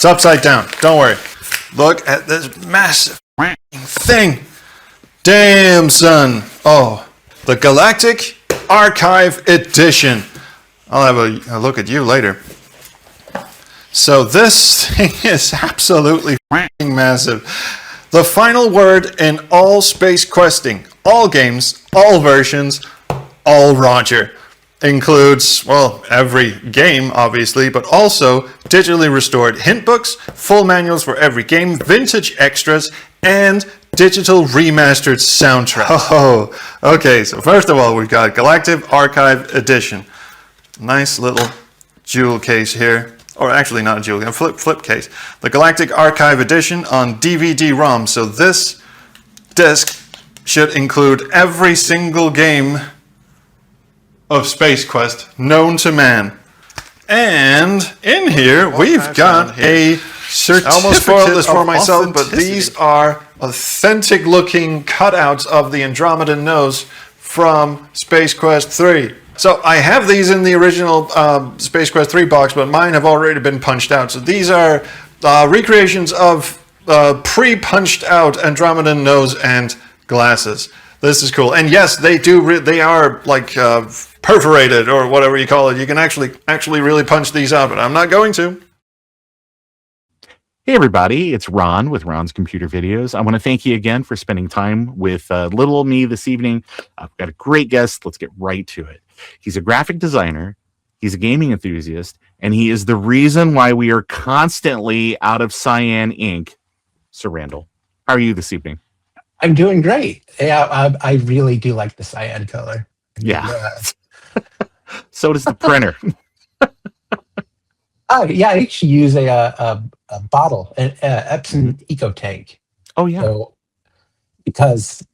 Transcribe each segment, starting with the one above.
It's upside down. Don't worry. Look at this massive thing. Damn, son. Oh, the Galactic Archive Edition. I'll have a look at you later. So this thing is absolutely massive. The final word in all space questing, all games, all versions, all Roger. Includes, well, every game, obviously, but also digitally restored hint books, full manuals for every game, vintage extras, and digital remastered soundtrack. Oh, okay, so first of all, we've got Galactic Archive Edition. Nice little jewel case here. Or actually not a jewel, a flip case. The Galactic Archive Edition on DVD-ROM. So this disc should include every single game of Space Quest known to man. And in here, we've got a certificate. I almost spoiled this for myself, but these are authentic looking cutouts of the Andromeda nose from Space Quest 3. So I have these in the original Space Quest 3 box, but mine have already been punched out. So these are recreations of pre-punched out Andromeda nose and glasses. This is cool. And yes, they do. They are like perforated or whatever you call it. You can actually really punch these out, but I'm not going to. Hey everybody, it's Ron with Ron's Computer Videos. I want to thank you again for spending time with little old me this evening. I've got a great guest. Let's get right to it. He's a graphic designer, he's a gaming enthusiast, and he is the reason why we are constantly out of cyan ink. Sir Randall, how are you this evening? I'm doing great. Yeah, I really do like the cyan color. Yeah. So does the printer. Yeah, I actually use a bottle, an Epson EcoTank. Oh yeah. So, because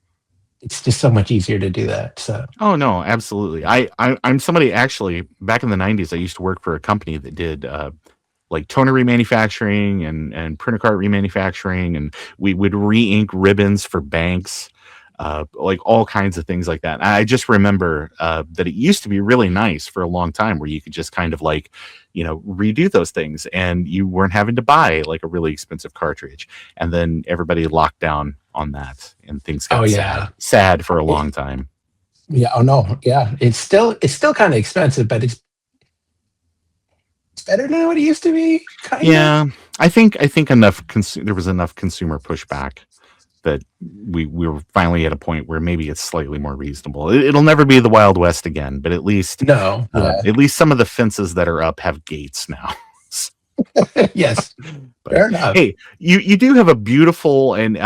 it's just so much easier to do that. So. Oh no, absolutely. I'm somebody actually back in the 90s. I used to work for a company that did like toner remanufacturing and printer cart remanufacturing, and we would re-ink ribbons for banks. Like all kinds of things like that. I just remember that it used to be really nice for a long time where you could just kind of like, redo those things and you weren't having to buy like a really expensive cartridge. And then everybody locked down on that and things got sad for a long time. Yeah. Oh no. Yeah. It's still kind of expensive, but it's better than what it used to be. Yeah. I think enough there was enough consumer pushback that we were finally at a point where maybe it's slightly more reasonable. It'll never be the Wild West again, but at least at least some of the fences that are up have gates now. Yes, but, fair enough. Hey, you do have a beautiful and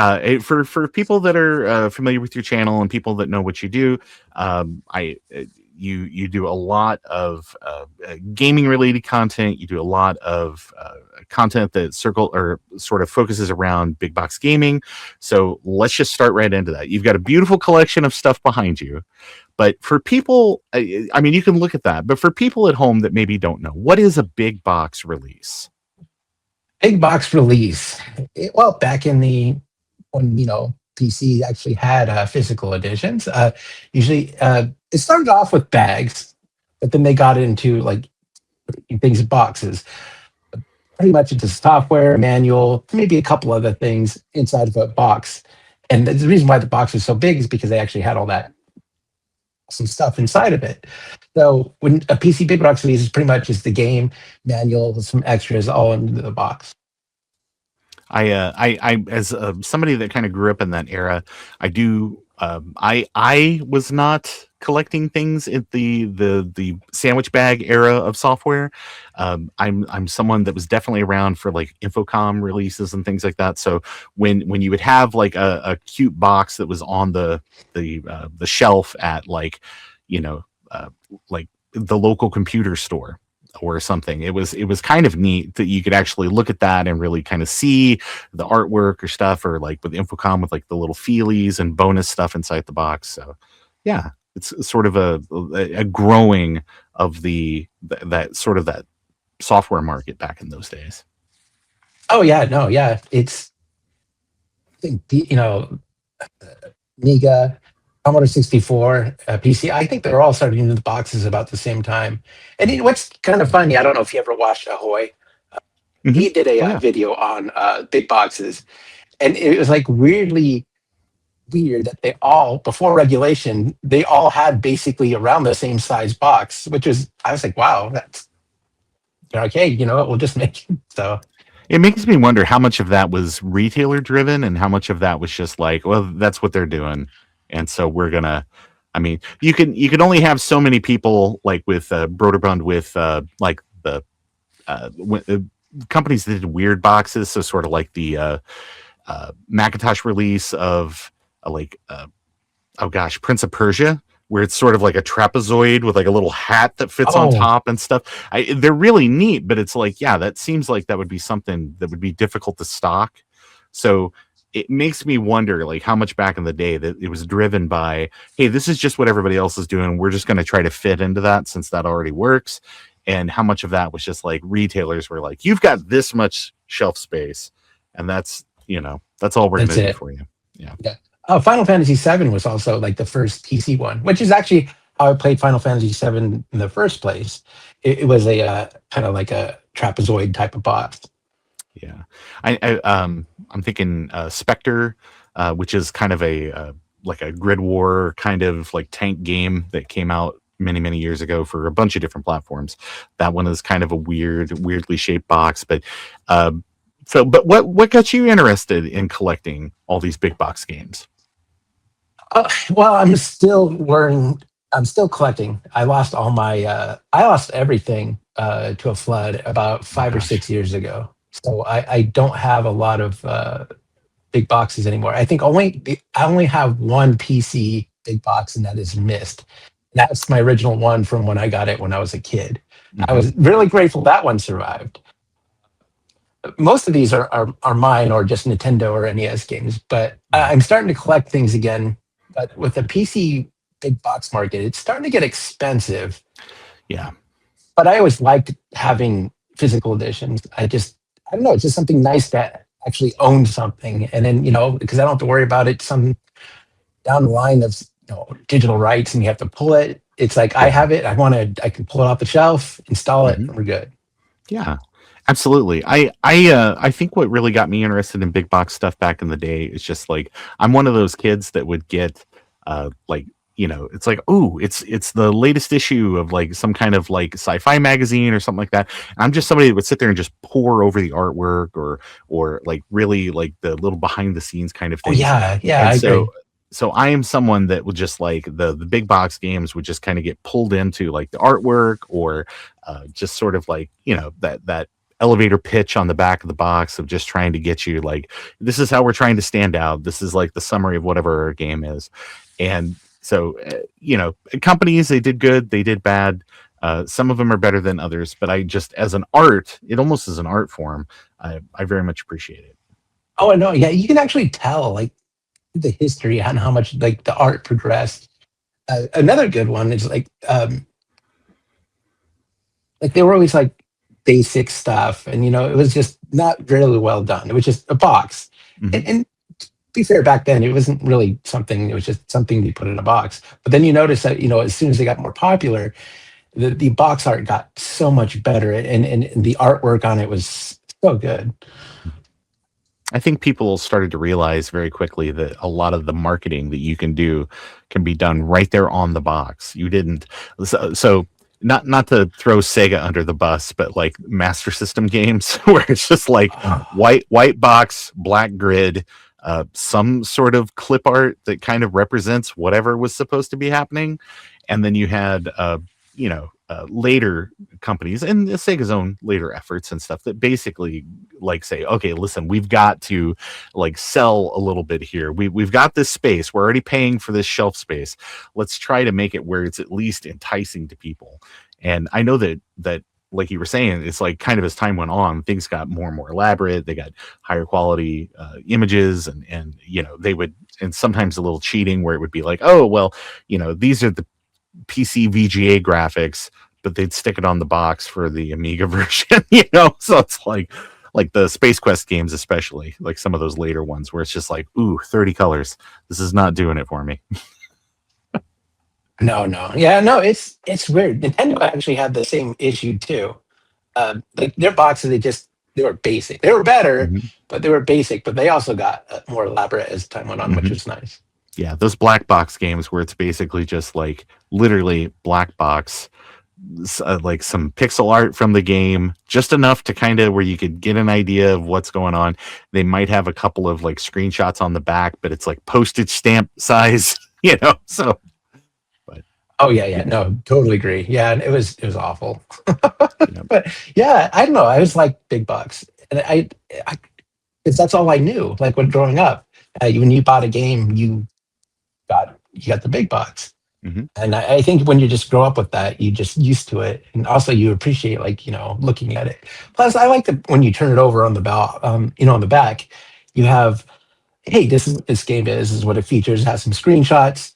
for people that are familiar with your channel and people that know what you do, you do a lot of gaming related content. You do a lot of content that sort of focuses around big box gaming. So let's just start right into that. You've got a beautiful collection of stuff behind you, but for people, I mean, you can look at that, but for people at home that maybe don't know, what is a big box release? Big box release. Well, back in when PC actually had physical editions. Usually, it started off with bags, but then they got into like things in boxes. Pretty much into software, manual, maybe a couple other things inside of a box. And the reason why the box was so big is because they actually had all that awesome stuff inside of it. So when a PC big box release is pretty much just the game, manual, with some extras all into the box. I as somebody that kind of grew up in that era, I was not collecting things in the sandwich bag era of software. I'm someone that was definitely around for like Infocom releases and things like that. So when you would have like a cute box that was on the shelf at like like the local computer store or something, it was kind of neat that you could actually look at that and really kind of see the artwork or stuff, or like with Infocom with like the little feelies and bonus stuff inside the box. So yeah, it's sort of a growing of that sort of that software market back in those days. Oh yeah, no, yeah, it's Amiga, Commodore 64, PC. I think they're all starting into the boxes about the same time. And what's kind of funny, I don't know if you ever watched Ahoy. Mhm. He did a Oh, yeah. video on big boxes, and it was like weirdly weird that they all, before regulation, they all had basically around the same size box, which is, I was like, wow, that's okay. You know what? We'll just make it. So It makes me wonder how much of that was retailer driven and how much of that was just like, well, that's what they're doing. And so we're gonna, I mean, you can only have so many people like with Broderbund with like the companies that did weird boxes. So sort of like the Macintosh release of oh gosh, Prince of Persia, where it's sort of like a trapezoid with like a little hat that fits on oh, top and stuff. They're really neat, but it's like, yeah, that seems like that would be something that would be difficult to stock. So it makes me wonder, like, how much back in the day that it was driven by, hey, this is just what everybody else is doing. We're just going to try to fit into that since that already works. And how much of that was just like retailers were like, you've got this much shelf space, and that's that's all we're going that's to do it. for you. Yeah. Yeah. Final Fantasy VII was also like the first PC one, which is actually how I played Final Fantasy VII in the first place. It was a kind of like a trapezoid type of box. Yeah, I'm thinking Spectre, which is kind of a like a grid war kind of like tank game that came out many years ago for a bunch of different platforms. That one is kind of a weirdly shaped box, but but what got you interested in collecting all these big box games? Well, I'm still learning. I'm still collecting. I lost all my. I lost everything to a flood about Oh 5 or 6 gosh. years ago. So I don't have a lot of big boxes anymore. I think I only have one PC big box, and that is Mist. That's my original one from when I got it when I was a kid. I Hmm. was really grateful that one survived. Most of these are mine or just Nintendo or NES games, but I'm starting to collect things again. But with the PC big box market, it's starting to get expensive. Yeah. But I always liked having physical editions. I don't know, it's just something nice to actually own something. And then, because I don't have to worry about it some down the line of digital rights and you have to pull it. It's like I Yeah. have it. I can pull it off the shelf, install it, Hmm. and we're good. Yeah, absolutely. I think what really got me interested in big box stuff back in the day is just like I'm one of those kids that would get like it's like, oh, it's the latest issue of like some kind of like sci-fi magazine or something like that. And I'm just somebody that would sit there and just pour over the artwork or like really like the little behind the scenes kind of Oh things. yeah, yeah, And I so agree. so I am someone that would just like the big box games would just kind of get pulled into like the artwork or just sort of like that elevator pitch on the back of the box of just trying to get you like, this is how we're trying to stand out, this is like the summary of whatever our game is. And so companies, they did good, they did bad. Some of them are better than others, but I just, as an art, it almost as an art form, I very much appreciate it. Oh, I know. Yeah, you can actually tell like the history and how much like the art progressed. Another good one is like they were always like basic stuff, and it was just not really well done. It was just a box, Hmm. and to be fair, back then it wasn't really something. It was just something you put in a box. But then you notice that as soon as they got more popular, the box art got so much better, and the artwork on it was so good. I think people started to realize very quickly that a lot of the marketing that you can do can be done right there on the box. You didn't, so not to throw Sega under the bus, but like Master System games where it's just like Oh, white box, black grid, some sort of clip art that kind of represents whatever was supposed to be happening, and then you had later companies and Sega's own later efforts and stuff that basically like say, okay, listen, we've got to like sell a little bit here. We've got this space. We're already paying for this shelf space. Let's try to make it where it's at least enticing to people. And I know that like you were saying, it's like kind of as time went on, things got more and more elaborate. They got higher quality images, and they would, and sometimes a little cheating where it would be like, oh well, these are the PC VGA graphics, but they'd stick it on the box for the Amiga version, So it's like the Space Quest games, especially like some of those later ones where it's just like, ooh, 30 colors. This is not doing it for me. no, no, yeah, no, it's weird. Nintendo actually had the same issue too. Like their boxes, they just they were basic. They were better, Mhm. but they were basic. But they also got more elaborate as time went on, which was nice. Yeah, those black box games where it's basically just like literally black box, like some pixel art from the game, just enough to kind of where you could get an idea of what's going on. They might have a couple of like screenshots on the back, but it's like postage stamp size, so. But Oh yeah, no, totally agree. Yeah, and it was awful. Yeah. But yeah, I don't know. I was like big bucks, and I because that's all I knew. Like when growing up, when you bought a game, you got the big box. Mhm. And I think when you just grow up with that, you just used to it, and also you appreciate looking at it. Plus, I like when you turn it over on the on the back, you have, hey, this is what this game is. This is what it features. It has some screenshots.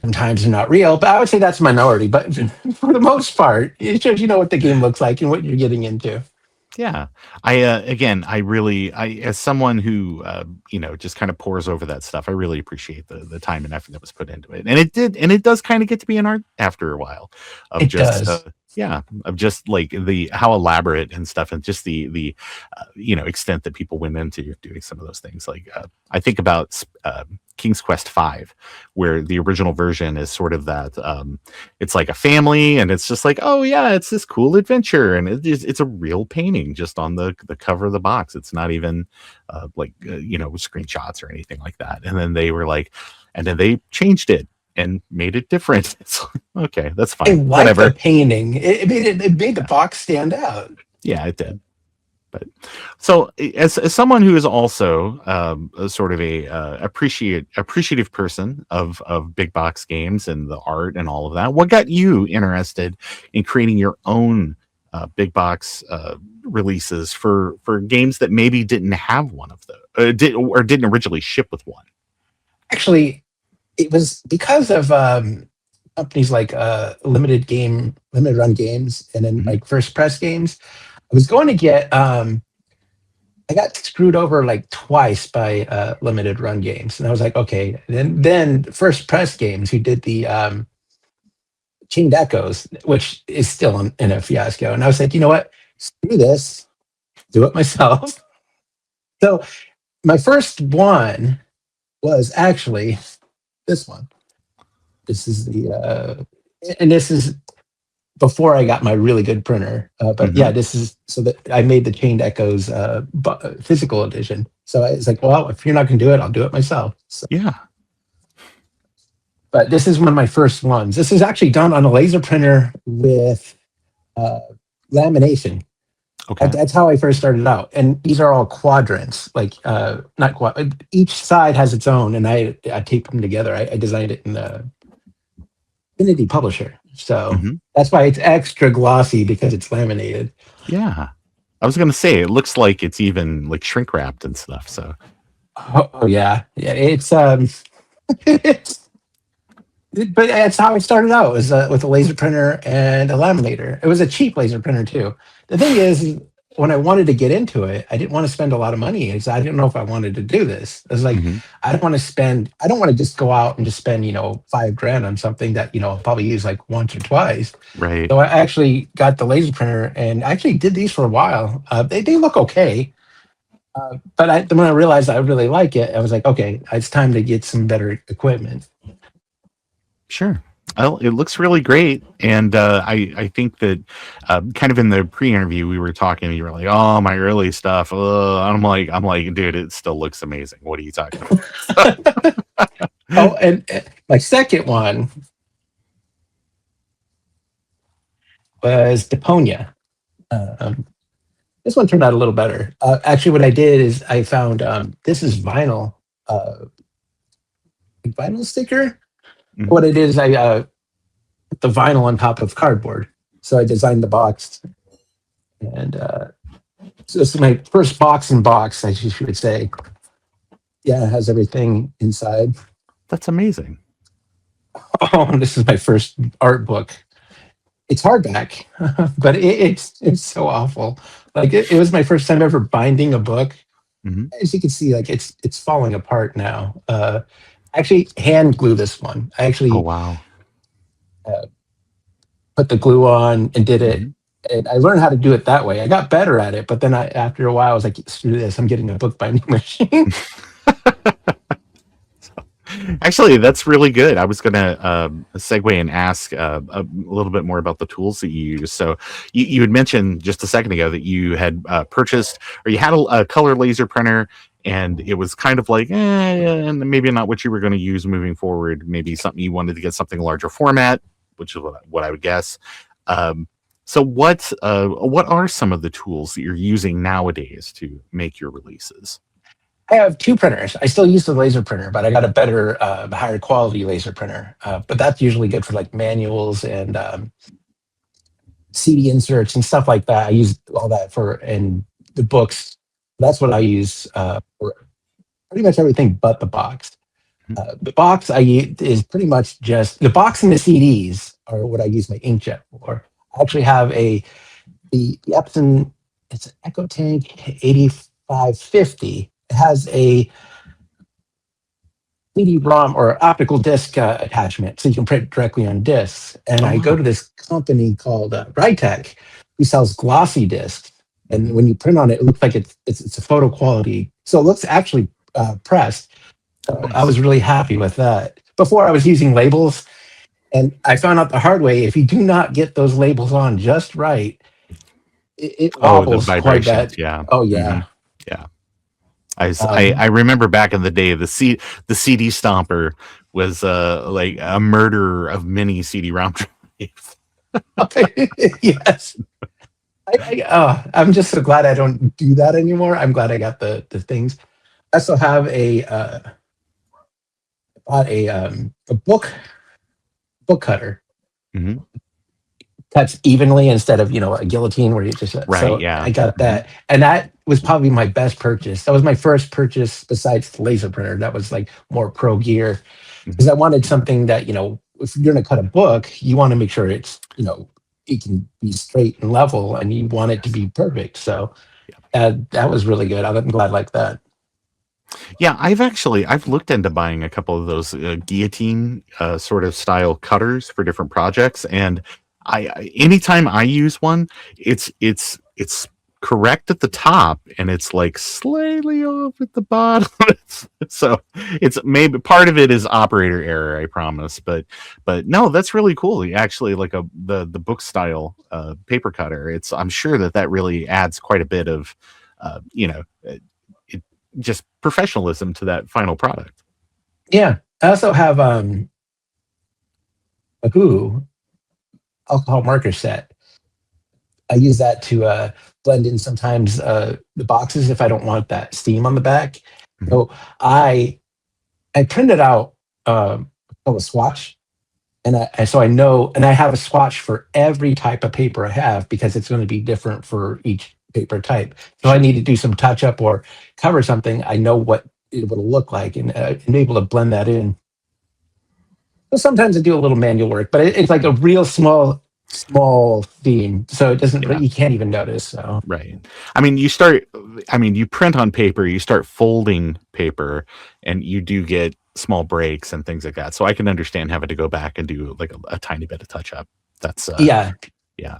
Sometimes they're not real, but I would say that's a minority. But for the most part, it shows you know what the game looks like and what you're getting into. Yeah. I as someone who, just kind of pores over that stuff, I really appreciate the time and effort that was put into it. And it does kind of get to be an art after a while of It just, does. of just like how elaborate and stuff, and just the extent that people went into doing some of those things. Like, I think about, King's Quest V, where the original version is sort of that, it's like a family, and it's just like, oh yeah, it's this cool adventure, and it's a real painting just on the cover of the box. It's not even screenshots or anything like that. And then they were like, and then they changed it and made it different. It's like, okay, that's I fine, like whatever. the painting. It made the box stand out. Yeah, it did. But so, as someone who is also, a sort of a appreciative person of big box games and the art and all of that, what got you interested in creating your own, big box, releases for games that maybe didn't have one of those, didn't originally ship with one? Actually, it was because of companies like limited run games, and then Mhm. like first press games. I was going to get I got screwed over like twice by limited run games, and I was like, okay. Then first press games who did the Chained Echoes, which is still in a fiasco, and I was like, you know what, screw this, do it myself. So my first one was actually this one. This is and this is before I got my really good printer. But yeah, Mhm. this is so that I made the Chained Echoes physical edition. So it's like, well, if you're not going to do it, I'll do it myself. So, Yeah. but this is one of my first ones. This is actually done on a laser printer with uh, lamination. Okay. That's how I first started out. And these are all quadrants, like not quad. Each side has its own, and I taped them together. I designed it in the Affinity publisher. So Mhm. that's why it's extra glossy, because it's laminated. Yeah. I was gonna say it looks like it's even like shrink wrapped and stuff. So Oh yeah, yeah. It's but that's how I started out, was with a laser printer and a laminator. It was a cheap laser printer too. The thing is, when I wanted to get into it, I didn't want to spend a lot of money. I didn't know if I wanted to do this. I was like, Mhm. I don't want to spend. I don't want to just go out and just spend $5,000 on something that I'll probably use like once or twice. Right. So I actually got the laser printer and I actually did these for a while. They look okay. But when I realized I really like it, I was like, okay, it's time to get some better equipment. Sure. Well, it looks really great, and I think that, kind of in the pre-interview we were talking, you were like, "Oh, my early stuff." I'm like, dude, it still looks amazing. What are you talking about? Oh, and my second one was Deponia. This one turned out a little better. Actually, what I did is I found this is vinyl, vinyl sticker. Mhm. What I did is I put the vinyl on top of cardboard. So I designed the box, and so this is my first box in box, I should say. Yeah, it has everything inside. That's amazing. Oh, and this is my first art book. It's hardback, but it's so awful. Like it was my first time ever binding a book. Mhm. As you can see, like it's falling apart now. Actually hand glue this one. I Oh actually wow. uh, put the glue on and did it Mhm. And I learned how to do it that way. I got better at it, but then after a while, I was like, screw this, I'm getting a bookbinding machine. Actually, that's really good. I was going to segue and ask a little bit more about the tools that you use. So you had mentioned just a second ago that you had purchased, or you had a color laser printer, and it was kind of like, and maybe not what you were going to use moving forward. Maybe something you wanted to get something larger format, which is what I would guess. So what are some of the tools that you're using nowadays to make your releases? I have 2 printers. I still use the laser printer, but I got a better, higher quality laser printer. But that's usually good for like manuals and CD inserts and stuff like that. I use all that and the books. That's what I use for pretty much everything but the box. The box I use is pretty much just the box and the CDs are what I use my inkjet for. I actually have the Epson. It's an EcoTank 8550. It has a CD-ROM or optical disc attachment, so you can print directly on discs. And I go to this company called Retyping, who sells glossy discs. And when you print on it, it looks like it's a photo quality. So it looks actually pressed. So Nice. I was really happy with that. Before I was using labels, and I found out the hard way, if you do not get those labels on just right, it wobbles the quite bad. vibrations, yeah. Oh, yeah. Mm-hmm. Yeah. I remember back in the day, the CD stomper was like a murderer of mini CD-ROM drives. Yes. I'm just so glad I don't do that anymore. I'm glad I got the things. I also have bought a book cutter. Mm-hmm. Cuts evenly instead of a guillotine where you just Right, so yeah. I got that, and that was probably my best purchase. That was my first purchase besides the laser printer. That was like more pro gear because I wanted something that if you're going to cut a book, you want to make sure it's it can be straight and level, and you want it to be perfect. So that was really good. I'm glad like that. Yeah, I've looked into buying a couple of those guillotine sort of style cutters for different projects, and anytime I use one, it's correct at the top and it's like slightly off at the bottom. So it's maybe part of it is operator error, I promise, but no, that's really cool. Actually, like the book style paper cutter, I'm sure that really adds quite a bit of just professionalism to that final product. Yeah, I also have a Who alcohol marker set. I use that to blend in sometimes the boxes if I don't want that steam on the back. Mm-hmm. So I printed out a swatch, and I know, and I have a swatch for every type of paper I have because it's going to be different for each paper type. So I need to do some touch up or cover something. I know what it will look like and be able to blend that in. So sometimes I do a little manual work, but it's like a real small theme, so it doesn't. You can't even notice. So right. I mean, you print on paper, you start folding paper, and you do get small breaks and things like that. So I can understand having to go back and do like a tiny bit of touch up. That's yeah.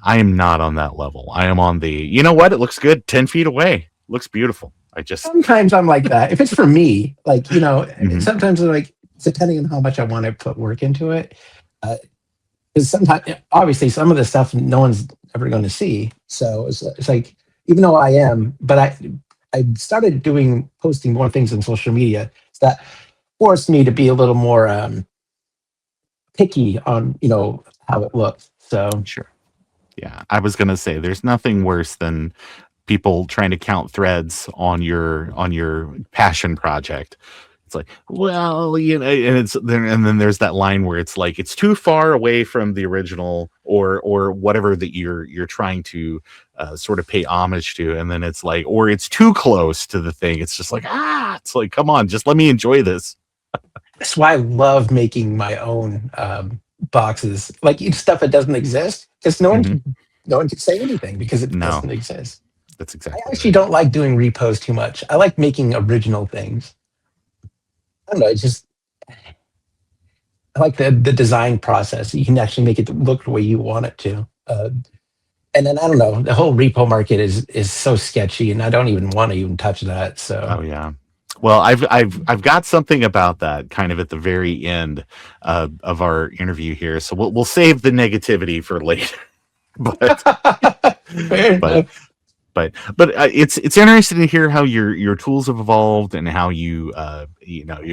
I am not on that level. I am on the. You know what? It looks good 10 feet away. Looks beautiful. Sometimes I'm like that. If it's for me, like mm-hmm. Sometimes like depending on how much I want to put work into it. Because sometimes, obviously, some of the stuff no one's ever going to see. So it's like, even though I am, but I started posting more things on social media. So that forced me to be a little more picky on how it looks. So sure, yeah. I was going to say, there's nothing worse than people trying to count threads on your passion project. It's like, well, and then there's that line where it's like it's too far away from the original or whatever that you're trying to sort of pay homage to, and then it's like, or it's too close to the thing. It's just like it's like, come on, just let me enjoy this. That's why I love making my own boxes, like stuff that doesn't exist, because no one can say anything because it doesn't exist. That's exactly. I actually don't like doing repos too much. I like making original things. I don't know. It's just I like the design process. You can actually make it look the way you want it to. And then I don't know, the whole repo market is so sketchy, and I don't even want to even touch that. Oh So yeah. Well, I've got something about that kind of at the very end of our interview here, so we'll save the negativity for later. but fair but enough. but it's interesting to hear how your tools have evolved and how you've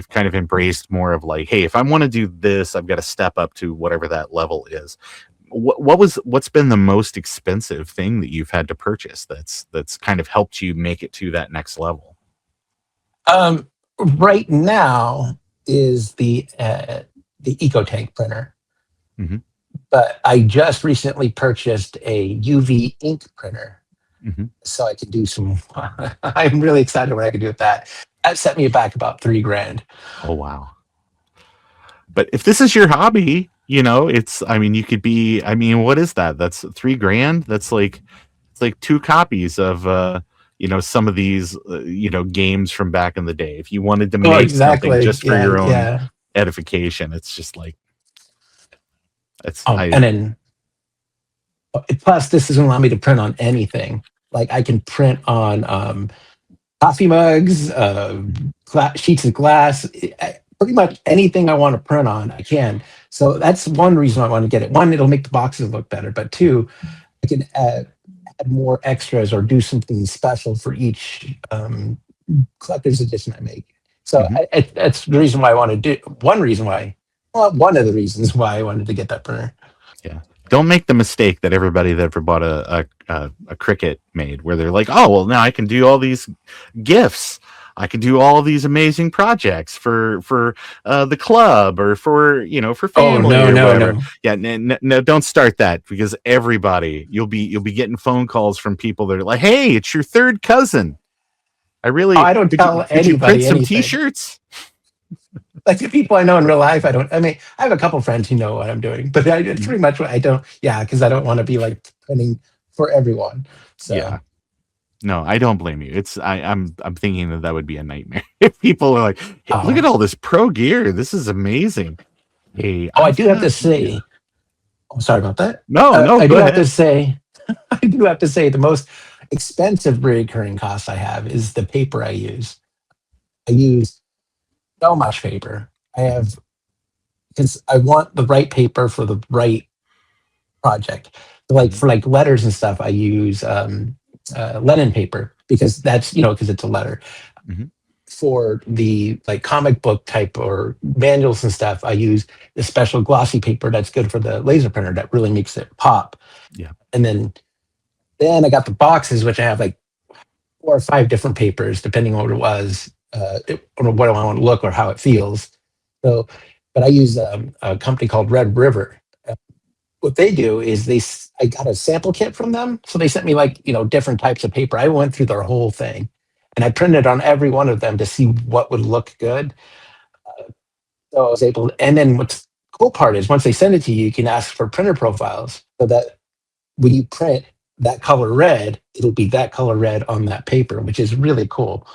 kind of embraced more of like, hey, if I want to do this, I've got to step up to whatever that level is. What's been the most expensive thing that you've had to purchase that's kind of helped you make it to that next level? Right now is the EcoTank printer, Hmm. but I just recently purchased a UV ink printer, Hmm. so I can do some. I'm really excited what I can do with that. That set me back about $3,000. Oh wow. But if this is your hobby, I mean, you could be, I mean, what is that? That's $3,000. That's like, it's like two copies of, some of these, games from back in the day. If you wanted to Oh, make something exactly. just for Yeah, your own yeah. edification, it's just like, And then plus, this doesn't allow me to print on anything. Like I can print on coffee mugs, sheets of glass, pretty much anything I want to print on, I can. So that's one reason I want to get it. One, it'll make the boxes look better, but two, I can add more extras or do something special for each collector's edition I make. So Mhm. that's the reason why I want to do. One reason why, well, one of the reasons why I wanted to get that printer. Yeah. Don't make the mistake that everybody that ever bought a Cricut made, where they're like, oh, well, now I can do all these gifts. I can do all of these amazing projects for the club or for Oh family no, or no, whatever. no. Yeah, no, don't start that, because you'll be getting phone calls from people that are like, hey, it's your third cousin. I Oh, really I don't tell could you print anybody some anything. T-shirts? Like the people I know in real life, I don't. I mean, I have a couple friends who know what I'm doing, but it's Mhm. pretty much what I don't. Yeah, because I don't want to be like printing for everyone. So, Yeah. No, I don't blame you. I'm thinking that would be a nightmare if people are like, hey, look at oh, all this pro gear. This is amazing. Hey, I I've do have to got say. Oh, sorry about that. no, I go do have to ahead. say. I do have to say the most expensive recurring cost I have is the paper I use. I use so much paper. I Mhm, have because I want the right paper for the right project. So like mhm, for like letters and stuff, I use linen paper because that's because it's a letter. mhm. For the like comic book type or manuals and stuff, I use the special glossy paper that's good for the laser printer that really makes it pop. Yeah, And then I got the boxes, which I have like 4 or 5 different papers depending on what it was, or what I want to look or how it feels. So, but I use a company called Red River. What they do is I got a sample kit from them, so they sent me like different types of paper. I went through their whole thing, and I printed on every one of them to see what would look good. So I was able, and then what's the cool part is once they send it to you, you can ask for printer profiles so that when you print that color red, it'll be that color red on that paper, which is really cool.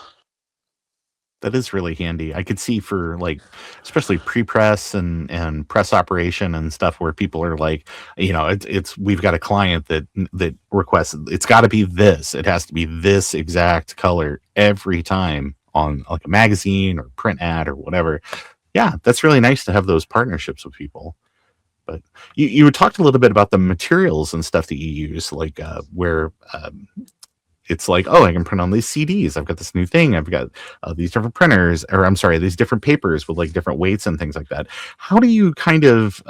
that is really handy. I could see for like, especially pre-press and press operation and stuff, where people are like, it's we've got a client that requests it's got to be this. It has to be this exact color every time on like a magazine or print ad or whatever. Yeah, that's really nice to have those partnerships with people. But you talked a little bit about the materials and stuff that you use, like where it's like, oh, I can print on these CDs. I've got this new thing. I've got these different printers, or I'm sorry, these different papers with like different weights and things like that. How do you kind of,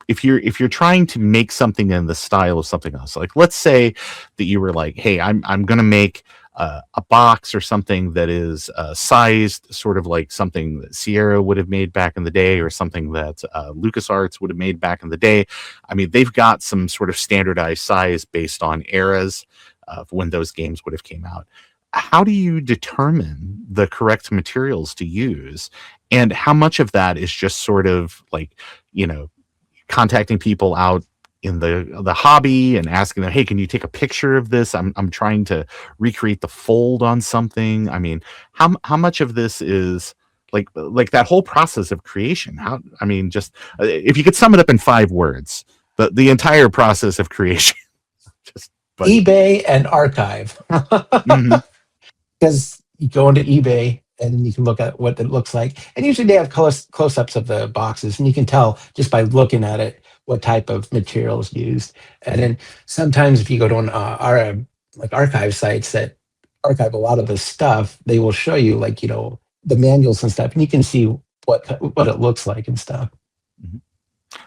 if you're trying to make something in the style of something else, like let's say that you were like, hey, I'm going to make a box or something that is sized sort of like something that Sierra would have made back in the day, or something that LucasArts would have made back in the day. I mean, they've got some sort of standardized size based on eras of when those games would have came out. How do you determine the correct materials to use, and how much of that is just sort of like, you know, contacting people out in the hobby and asking them, hey, can you take a picture of this? I'm trying to recreate the fold on something. I mean, how much of this is like that whole process of creation? How, I mean, just if you could sum it up in 5 words, the entire process of creation. Just eBay and archive. Mhm. Because you go into eBay and you can look at what it looks like. And usually they have close-ups of the boxes, and you can tell just by looking at it what type of material is used. And then sometimes if you go to our like archive sites that archive a lot of the stuff, they will show you like, the manuals and stuff, and you can see what it looks like and stuff.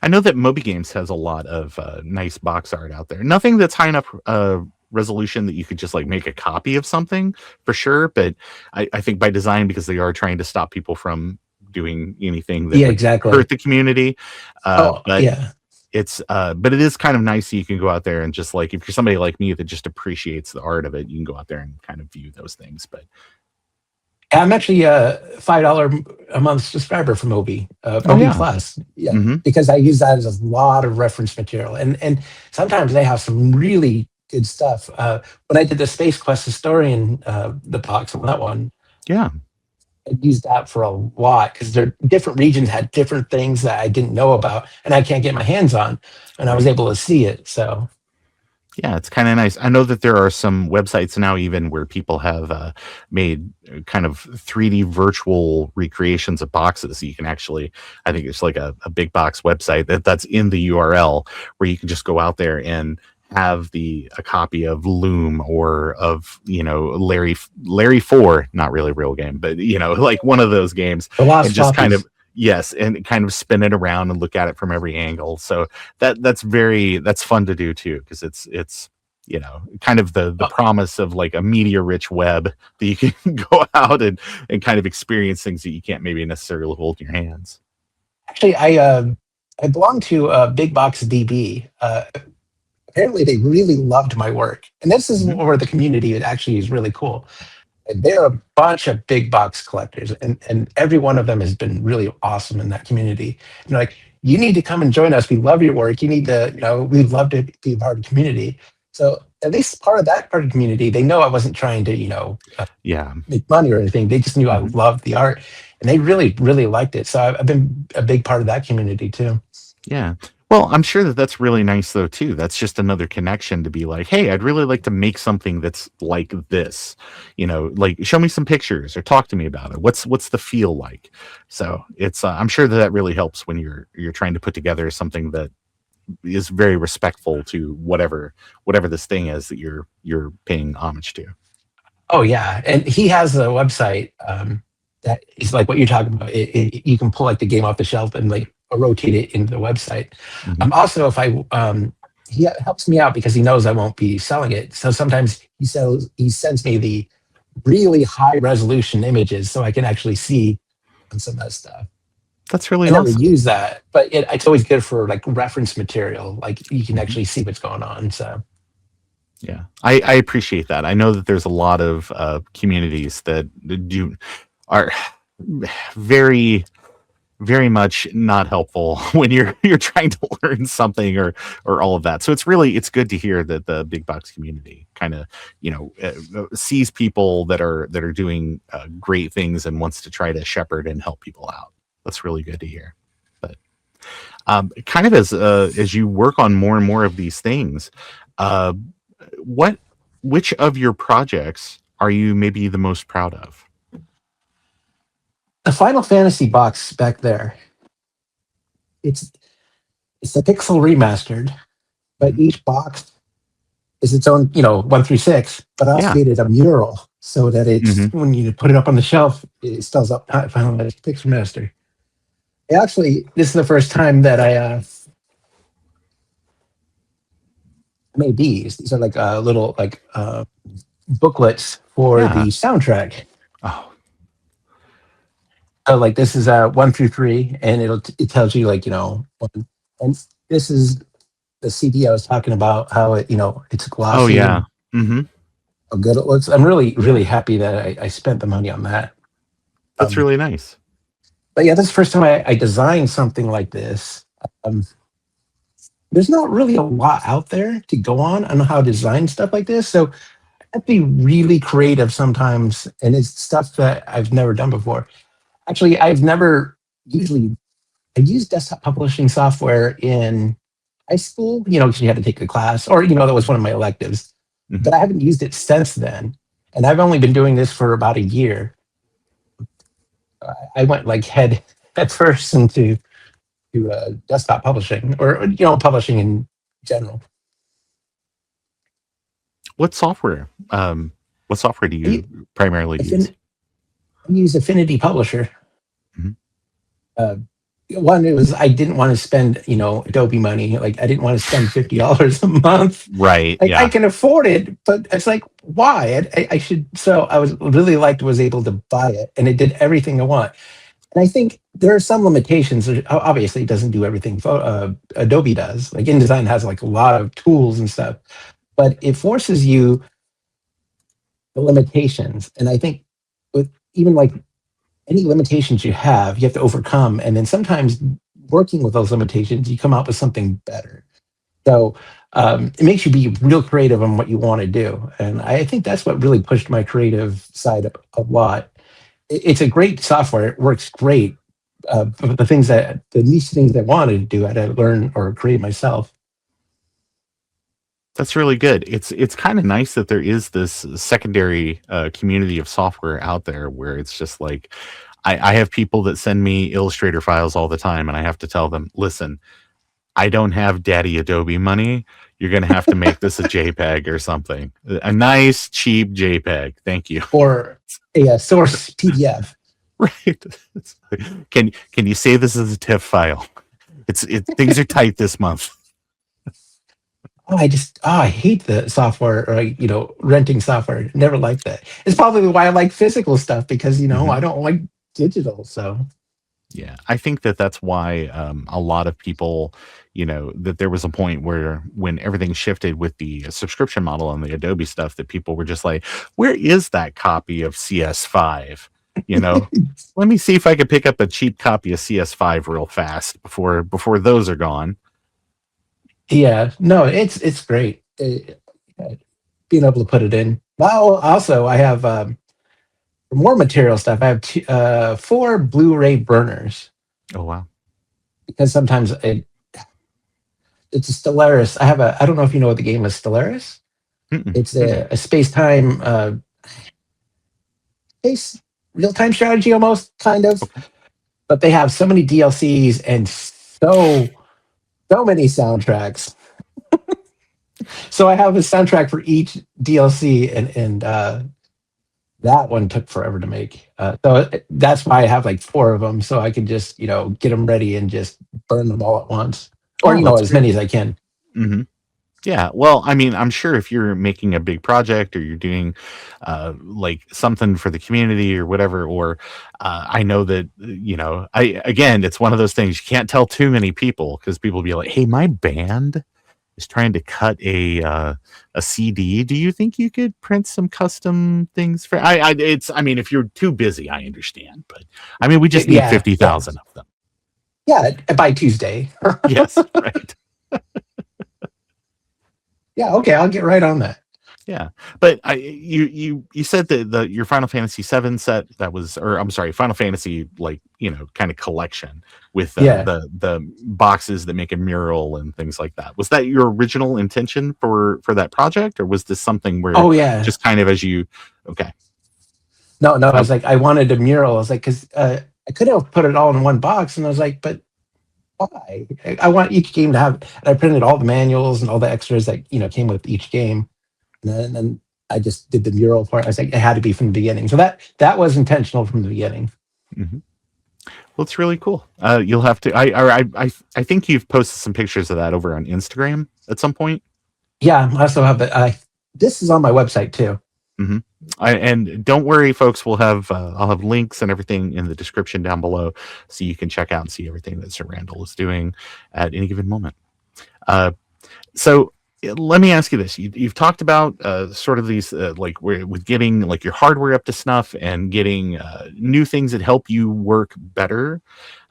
I know that MobyGames has a lot of nice box art out there. Nothing that's high enough resolution that you could just like make a copy of something for sure. But I think by design, because they are trying to stop people from doing anything that would exactly hurt the community. But yeah. but it is kind of nice that you can go out there and just like, if you're somebody like me that just appreciates the art of it, you can go out there and kind of view those things. But I'm actually a $5 a month subscriber for Moby, Moby Plus, because I use that as a lot of reference material, and sometimes they have some really good stuff. When I did the Space Quest Historian, the box on that one, I used that for a lot because different regions had different things that I didn't know about, and I can't get my hands on, and I was able to see it. So. Yeah, it's kind of nice. I know that there are some websites now even where people have made kind of 3D virtual recreations of boxes. You can actually, I think it's like a big box website that's in the URL where you can just go out there and have a copy of Loom or of, Larry 4, not really a real game, but, like one of those games. And just kind of, yes, and kind of spin it around and look at it from every angle. So that's fun to do too, because it's kind of the promise of like a media rich web that you can go out and kind of experience things that you can't maybe necessarily hold in your hands. Actually, I belong to Big Box DB. Apparently, they really loved my work, and this is where the community actually is really cool. They're a bunch of big box collectors, and every one of them has been really awesome in that community. And they're like, you need to come and join us. We love your work. You need to, we'd love to be a part of the community. So at least part of the community, they know I wasn't trying to, make money or anything. They just knew I loved the art, and they really, really liked it. So I've been a big part of that community too. Yeah. Well, I'm sure that's really nice though too. That's just another connection to be like, hey, I'd really like to make something that's like this, like show me some pictures or talk to me about it. What's the feel like? So it's I'm sure that really helps when you're trying to put together something that is very respectful to whatever this thing is that you're paying homage to. Oh yeah, and he has a website that is like what you're talking about. You can pull like the game off the shelf and like rotate it into the website. Also, if he helps me out because he knows I won't be selling it. So sometimes he sends me the really high resolution images so I can actually see some of that stuff. That's really awesome. I never use that, but it's always good for like reference material. Like you can actually see what's going on. So. Yeah, I appreciate that. I know that there's a lot of communities that are very, very much not helpful when you're trying to learn something or all of that. So it's good to hear that the big box community kind of sees people that are doing great things and wants to try to shepherd and help people out. That's really good to hear. But kind of as you work on more and more of these things, which of your projects are you maybe the most proud of? The Final Fantasy box back there. It's a pixel remastered, but each box is its own, 1 through 6. But I also created a mural so that it's when you put it up on the shelf, it spells out Final Fantasy Pixel Master. Actually, this is the first time that I made these. These are like little booklets for the soundtrack. Oh. So like this is 1 through 3, and it tells you and this is the CD I was talking about, how it's glossy. Oh yeah. How good it looks. I'm really, really happy that I spent the money on that. That's really nice. But yeah, this is the first time I designed something like this. There's not really a lot out there to go on how to design stuff like this. So I have to be really creative sometimes, and it's stuff that I've never done before. Actually, I use desktop publishing software in high school, because you had to take a class, or that was one of my electives. Mhm. But I haven't used it since then, and I've only been doing this for about a year. I went like head first into desktop publishing, or publishing in general. What software? What software do you primarily use? I use Affinity Publisher. Mhm. One, it was I didn't want to spend Adobe money. Like I didn't want to spend $50 a month. Right. Like Yeah. I can afford it, but it's like why? I should. So I was able to buy it, and it did everything I want. And I think there are some limitations. Obviously, it doesn't do everything Adobe does. Like InDesign has like a lot of tools and stuff, but it forces you the limitations. And I think with even like any limitations you have to overcome. And then sometimes working with those limitations, you come out with something better. So it makes you be real creative on what you want to do. And I think that's what really pushed my creative side up a lot. It's a great software. It works great. But the niche things I wanted to do, I had to learn or create myself. That's really good. It's kind of nice that there is this secondary community of software out there where it's just like I have people that send me Illustrator files all the time, and I have to tell them, listen, I don't have daddy Adobe money. You're going to have to make this a JPEG or something. A nice, cheap JPEG. Thank you. Or a source PDF. Right. Can you save this as a TIFF file? Things are tight this month. I hate the software, or renting software. Never liked that. It's probably why I like physical stuff, because I don't like digital. So yeah, I think that's why a lot of people, that there was a point where when everything shifted with the subscription model on the Adobe stuff, that people were just like, where is that copy of CS5? Let me see if I could pick up a cheap copy of CS5 real fast before those are gone. yeah, no, it's great. Being able to put it in. Well, also I have more material stuff. I have 4 Blu-ray burners, Oh wow. because sometimes it's a Stellaris. I don't know if you know what the game is, Stellaris. Mm-mm. It's a space-time space real-time strategy, almost, kind of. Okay. But they have so many DLCs and so many soundtracks. So I have a soundtrack for each DLC, and that one took forever to make. So that's why I have like 4 of them, so I can just get them ready and just burn them all at once, or that's as great. many as I can. Mm-hmm. Yeah, well, I mean, I'm sure if you're making a big project or you're doing like something for the community or whatever, or I know that it's one of those things you can't tell too many people, because people will be like, "Hey, my band is trying to cut a CD. Do you think you could print some custom things for?" I mean, if you're too busy, I understand, but I mean, we just need 50,000 of them. Yeah, by Tuesday. Yes, right. Yeah, okay, I'll get right on that. Yeah, but you said that your Final Fantasy VII set, that was, or I'm sorry, Final Fantasy, like, kind of collection with the boxes that make a mural and things like that. Was that your original intention for that project, or was this something where just kind of okay? No, I was like, I wanted a mural. I was like, because I could have put it all in one box, and I was like, but why? I want each game to have. And I printed all the manuals and all the extras that came with each game, and then I just did the mural part. I was like, it had to be from the beginning. So that was intentional from the beginning. Mm-hmm. Well, it's really cool. You'll have to. I think you've posted some pictures of that over on Instagram at some point. Yeah, I also have it. This is on my website too. Mm-hmm. And don't worry, folks. We'll have I'll have links and everything in the description down below, so you can check out and see everything that Sir Randall is doing at any given moment. So let me ask you this: you've talked about sort of these like with getting like your hardware up to snuff and getting new things that help you work better.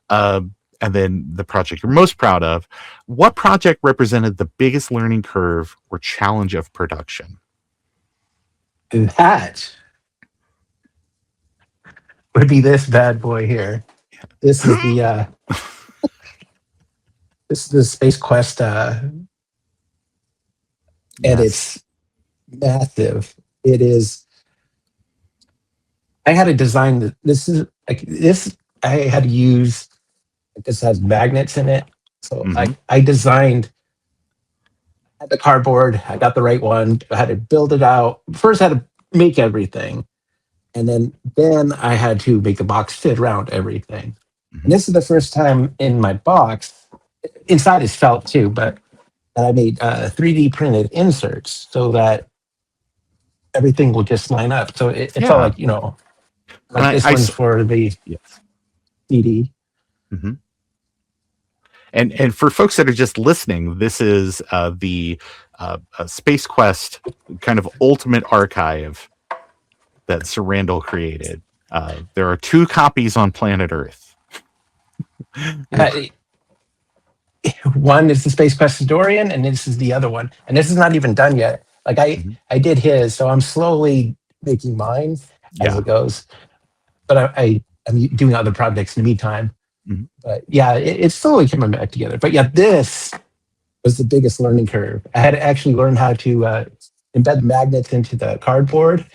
And then the project you're most proud of. What project represented the biggest learning curve or challenge of production? That would be this bad boy here. This is the This is the Space Quest, and it's massive. It is. I had to design this. Is like this. I had to use. This has magnets in it, so I designed. Had the cardboard. I got the right one. I had to build it out. First, I had to make everything, and then I had to make the box fit around everything. And this is the first time in my box. Inside is felt too, but I made 3D printed inserts so that everything will just line up. So it felt like, you know, like this one's for the CD. Mm-hmm. And for folks that are just listening, this is the Space Quest kind of ultimate archive that Sir Randall created. There are 2 copies on planet Earth. One is the Space Quest Historian, and this is the other one. And this is not even done yet. Like I did his, so I'm slowly making mine as it goes. But I'm doing other projects in the meantime. But yeah, it's slowly coming back together. But yeah, this was the biggest learning curve. I had to actually learn how to embed magnets into the cardboard.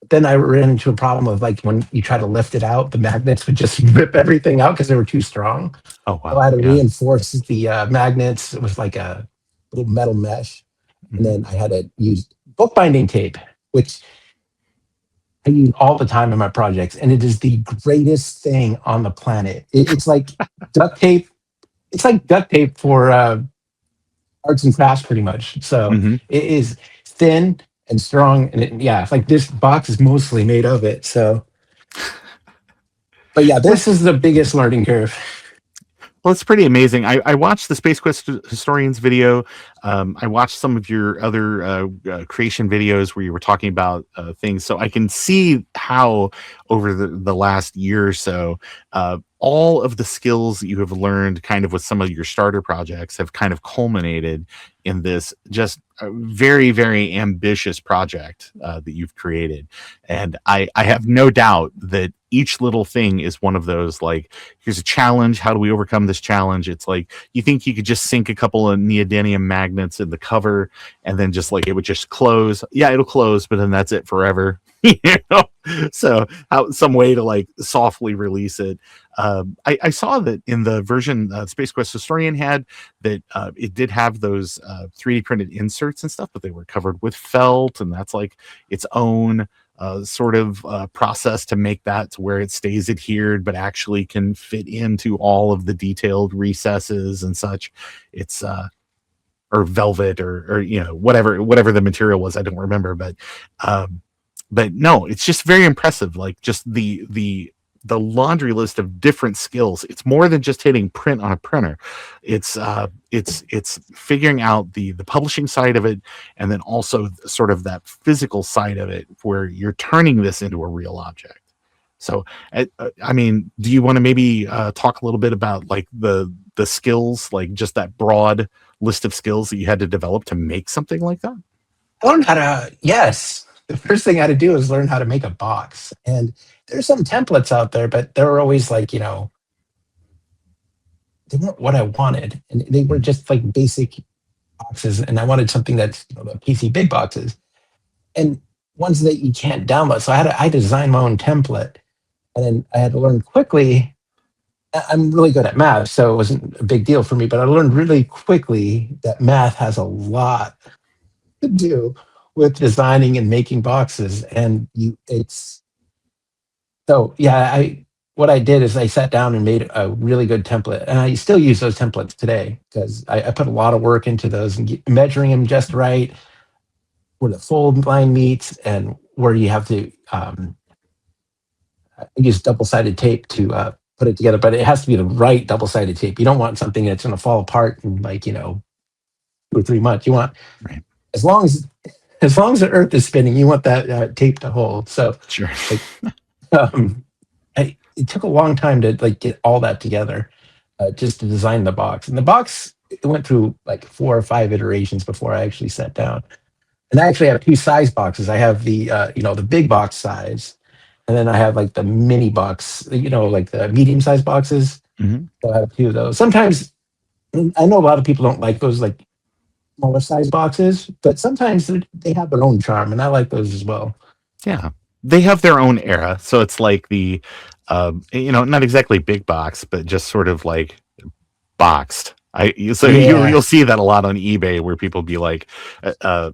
Then I ran into a problem of like when you try to lift it out, the magnets would just rip everything out because they were too strong. Oh wow! So I had to reinforce the magnets with like a little metal mesh, and then I had to use bookbinding tape, which I use all the time in my projects, and it is the greatest thing on the planet. It's like duct tape. It's like duct tape for arts and crafts, pretty much. So it is thin and strong, and it's like this box is mostly made of it. So, but yeah, this is the biggest learning curve. Well, it's pretty amazing. I watched the Space Quest Historians video. I watched some of your other creation videos where you were talking about things. So I can see how over the last year or so, all of the skills that you have learned kind of with some of your starter projects have kind of culminated in this just very, very ambitious project that you've created. And I have no doubt that each little thing is one of those, like, here's a challenge. How do we overcome this challenge? It's like, you think you could just sink a couple of neodymium magnets in the cover and then just like, it would just close. Yeah, it'll close, but then that's it forever. You know? So some way to like softly release it. I saw that in the version Space Quest Historian had that it did have those 3D printed inserts and stuff, but they were covered with felt, and that's like its own sort of process to make that to where it stays adhered, but actually can fit into all of the detailed recesses and such. It's or velvet or you know whatever the material was, I don't remember, but no, it's just very impressive. Like just the laundry list of different skills. It's more than just hitting print on a printer. It's figuring out the publishing side of it, and then also sort of that physical side of it where you're turning this into a real object. So, I mean, do you want to maybe talk a little bit about like the skills, like just that broad list of skills that you had to develop to make something like that? I learned how to, yes. The first thing I had to do is learn how to make a box. And there's some templates out there, but they're always like, you know, they weren't what I wanted. And they were just like basic boxes. And I wanted something that's, you know, the PC big boxes and ones that you can't download. So I designed my own template. And then I had to learn quickly. I'm really good at math, so it wasn't a big deal for me, but I learned really quickly that math has a lot to do with designing and making boxes. And what I did is I sat down and made a really good template, and I still use those templates today because I put a lot of work into those and measuring them just right, where the fold line meets and where you have to use double-sided tape to put it together, but it has to be the right double-sided tape. You don't want something that's going to fall apart in like, you know, 2 or 3 months. You want, right, as long as the Earth is spinning, you want that tape to hold. So sure. It took a long time to like get all that together, just to design the box. And the box, it went through like 4 or 5 iterations before I actually sat down. And I actually have 2 size boxes. I have the the big box size, and then I have like the mini box, like the medium size boxes. So I have 2 of those. Sometimes I know a lot of people don't like those like smaller size boxes, but sometimes they have their own charm, and I like those as well. Yeah, they have their own era, so it's like the not exactly big box, but just sort of like boxed. Yeah, You'll see that a lot on eBay where people be like,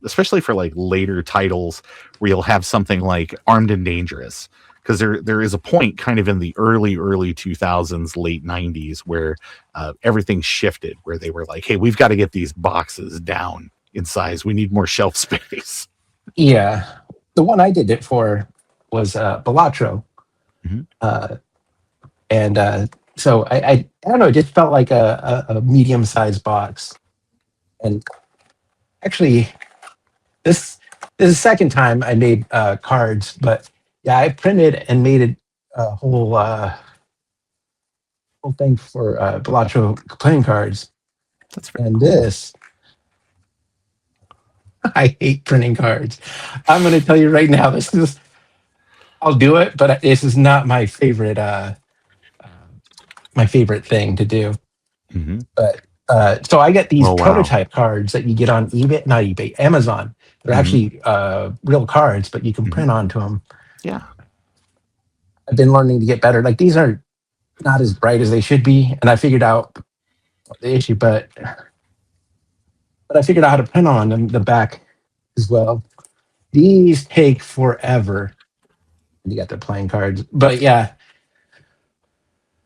especially for like later titles where you'll have something like Armed and Dangerous, because there is a point kind of in the early 2000s, late 90s where everything shifted, where they were like, hey, we've got to get these boxes down in size. We need more shelf space. yeah. The one I did it for was Balatro, Mhm. and so I don't know. It just felt like a medium sized box. And actually, this is the second time I made cards, but yeah, I printed and made a whole thing for Balatro playing cards. That's very And cool. this, I hate printing cards. I'm going to tell you right now, I'll do it, but this is not my favorite thing to do. Mm-hmm. But so I get these Oh, wow. prototype cards that you get on eBay, not eBay, Amazon. They're Mm-hmm. actually real cards, but you can Mm-hmm. print onto them. Yeah. I've been learning to get better. Like these are not as bright as they should be, and I figured out the issue, but I figured out how to print on them the back as well. These take forever. You got the playing cards, but yeah,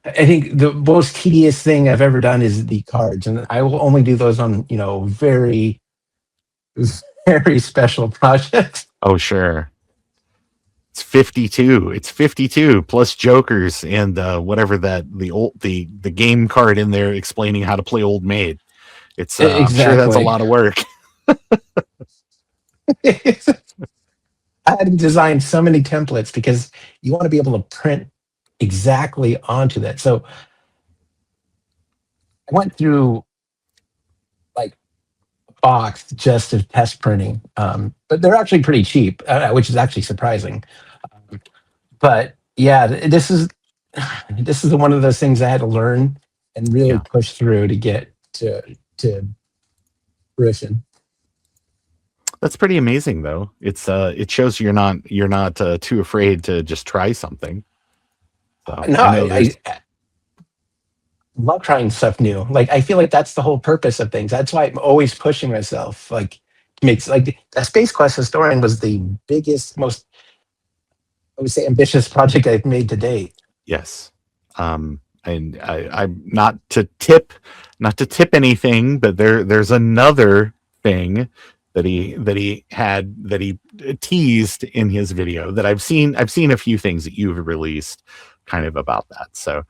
I think the most tedious thing I've ever done is the cards, and I will only do those on very very special projects. Oh, sure. It's 52. It's 52 plus jokers and whatever that the game card in there explaining how to play Old Maid. It's I'm sure that's a Exactly. lot of work. I had to design so many templates because you want to be able to print exactly onto that. So I went through like a box just of test printing, but they're actually pretty cheap, which is actually surprising. But yeah, this is one of those things I had to learn and really Yeah. push through to get to fruition. That's pretty amazing though. It shows you're not too afraid to just try something. So No, I know there's I love trying stuff new. Like I feel like that's the whole purpose of things. That's why I'm always pushing myself. Like makes like that Space Quest Historian was the biggest, most I would say ambitious project I've made to date. yes. And I'm not to tip anything, but there's another thing that he teased in his video that I've seen a few things that you've released kind of about that. So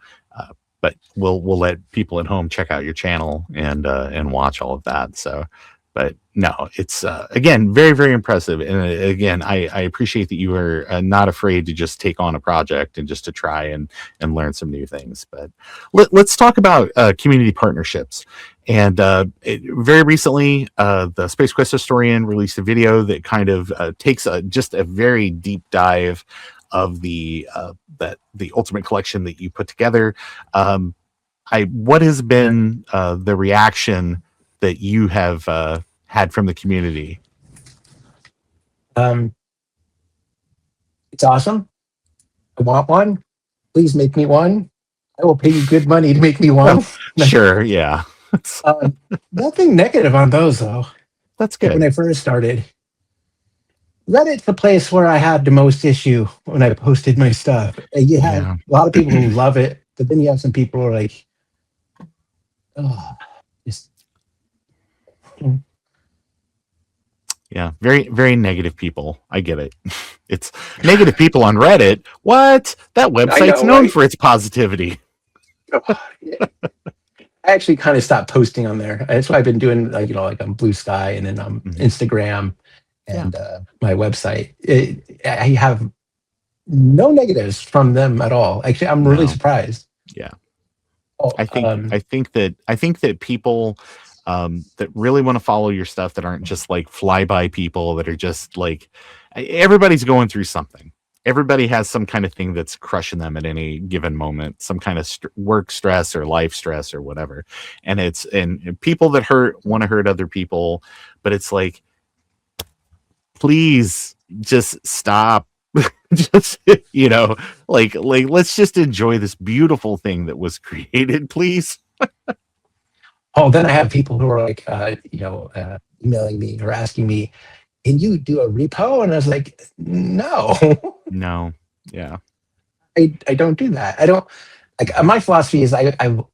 but we'll let people at home check out your channel and watch all of that. So but no, it's again very, very impressive, and again I appreciate that you are not afraid to just take on a project and just to try and learn some new things. But let's talk about community partnerships. And very recently, the Space Quest Historian released a video that kind of takes just a very deep dive of the Ultimate Collection that you put together. What has been the reaction that you have had from the community? It's awesome. I want one. Please make me one. I will pay you good money to make me one. Sure, yeah. Nothing negative on those though. That's Like when good. I first started, Reddit's the place where I had the most issue when I posted my stuff. You have Yeah. a lot of people who love it, but then you have some people who are like, oh, just Yeah, very, very negative people. I get it. It's negative people on Reddit. What? That website's know, known right? for its positivity. I actually kind of stopped posting on there. That's why I've been doing like on Blue Sky and then on Instagram and my website. I have no negatives from them at all. Actually, I'm really No. surprised. Yeah. Oh, I think that people that really want to follow your stuff, that aren't just like flyby people that are just like, everybody's going through something. everybody has some kind of thing that's crushing them at any given moment, some kind of work stress or life stress or whatever. And and people that want to hurt other people, but it's like, please just stop. Just, like let's just enjoy this beautiful thing that was created, please. Oh, then I have people who are like, emailing me or asking me, can you do a repo? And I was like, no. No. Yeah. I don't do that. I don't, like, my philosophy is I will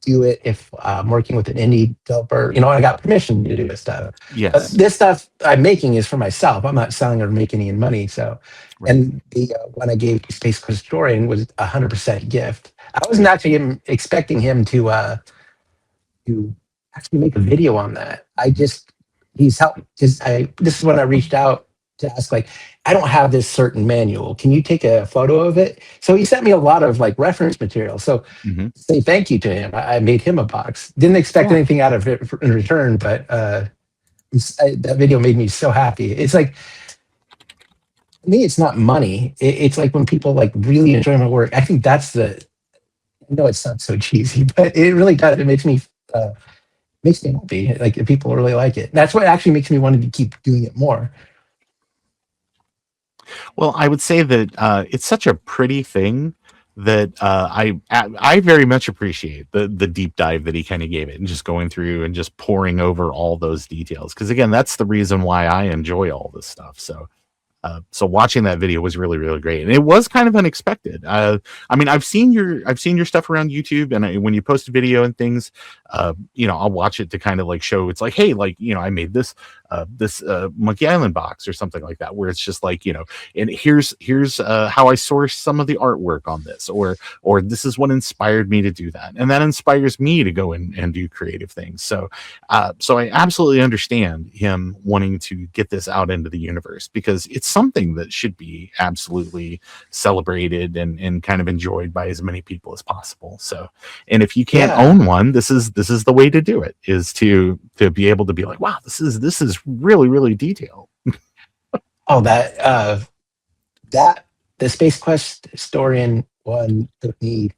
do it if I'm working with an indie developer, I got permission to do this stuff. Yes. But this stuff I'm making is for myself. I'm not selling or making any money. So, Right. And the one I gave to Space Quest Historian was 100% gift. I wasn't actually expecting him to actually make a video on that. He's helped, because this is when I reached out to ask, like, I don't have this certain manual. Can you take a photo of it? So he sent me a lot of like reference material. So say thank you to him. I made him a box. Didn't expect anything out of it in return, but that video made me so happy. It's like, to me, it's not money. It's like when people like really enjoy my work. I think that's I know it sounds so cheesy, but it really does. It makes me happy. Like people really like it. That's what actually makes me want to keep doing it more. Well, I would say that it's such a pretty thing that I very much appreciate the deep dive that he kind of gave it, and just going through and just pouring over all those details. Because again, that's the reason why I enjoy all this stuff. So watching that video was really, really great, and it was kind of unexpected. I mean, I've seen your stuff around YouTube, and when you post a video and things, I'll watch it to kind of like show it's like, hey, like, I made this Monkey Island box or something like that, where it's just like, and here's how I sourced some of the artwork on this, or this is what inspired me to do that, and that inspires me to go and do creative things. So I absolutely understand him wanting to get this out into the universe, because it's something that should be absolutely celebrated and kind of enjoyed by as many people as possible. So, and if you can't own one, this is the way to do it, is to be able to be like, wow, this is really, really detailed. Oh, the Space Quest Historian one took me,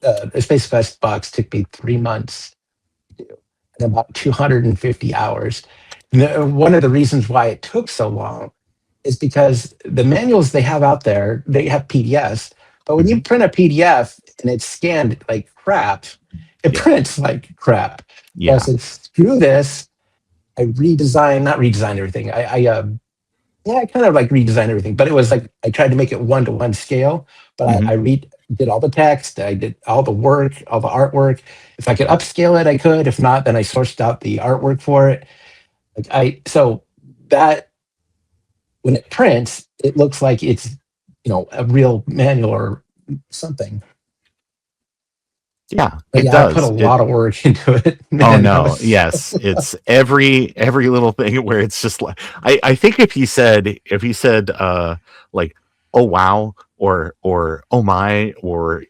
the Space Quest box took me 3 months to do, and about 250 hours. And one of the reasons why it took so long is because the manuals they have out there, they have PDFs, but when you print a PDF and it's scanned like crap, it prints like crap. Yeah. So I said, screw this. I not redesigned everything. I kind of like redesigned everything, but it was like I tried to make it 1-to-1 scale, but I did all the text, I did all the work, all the artwork. If I could upscale it, I could. If not, then I sourced out the artwork for it. So that when it prints, it looks like it's a real manual or something. Yeah, but it does. I put a lot of work into it. Man. Oh no, yes, it's every little thing where it's just like, I think if he said like, oh wow, or oh my, or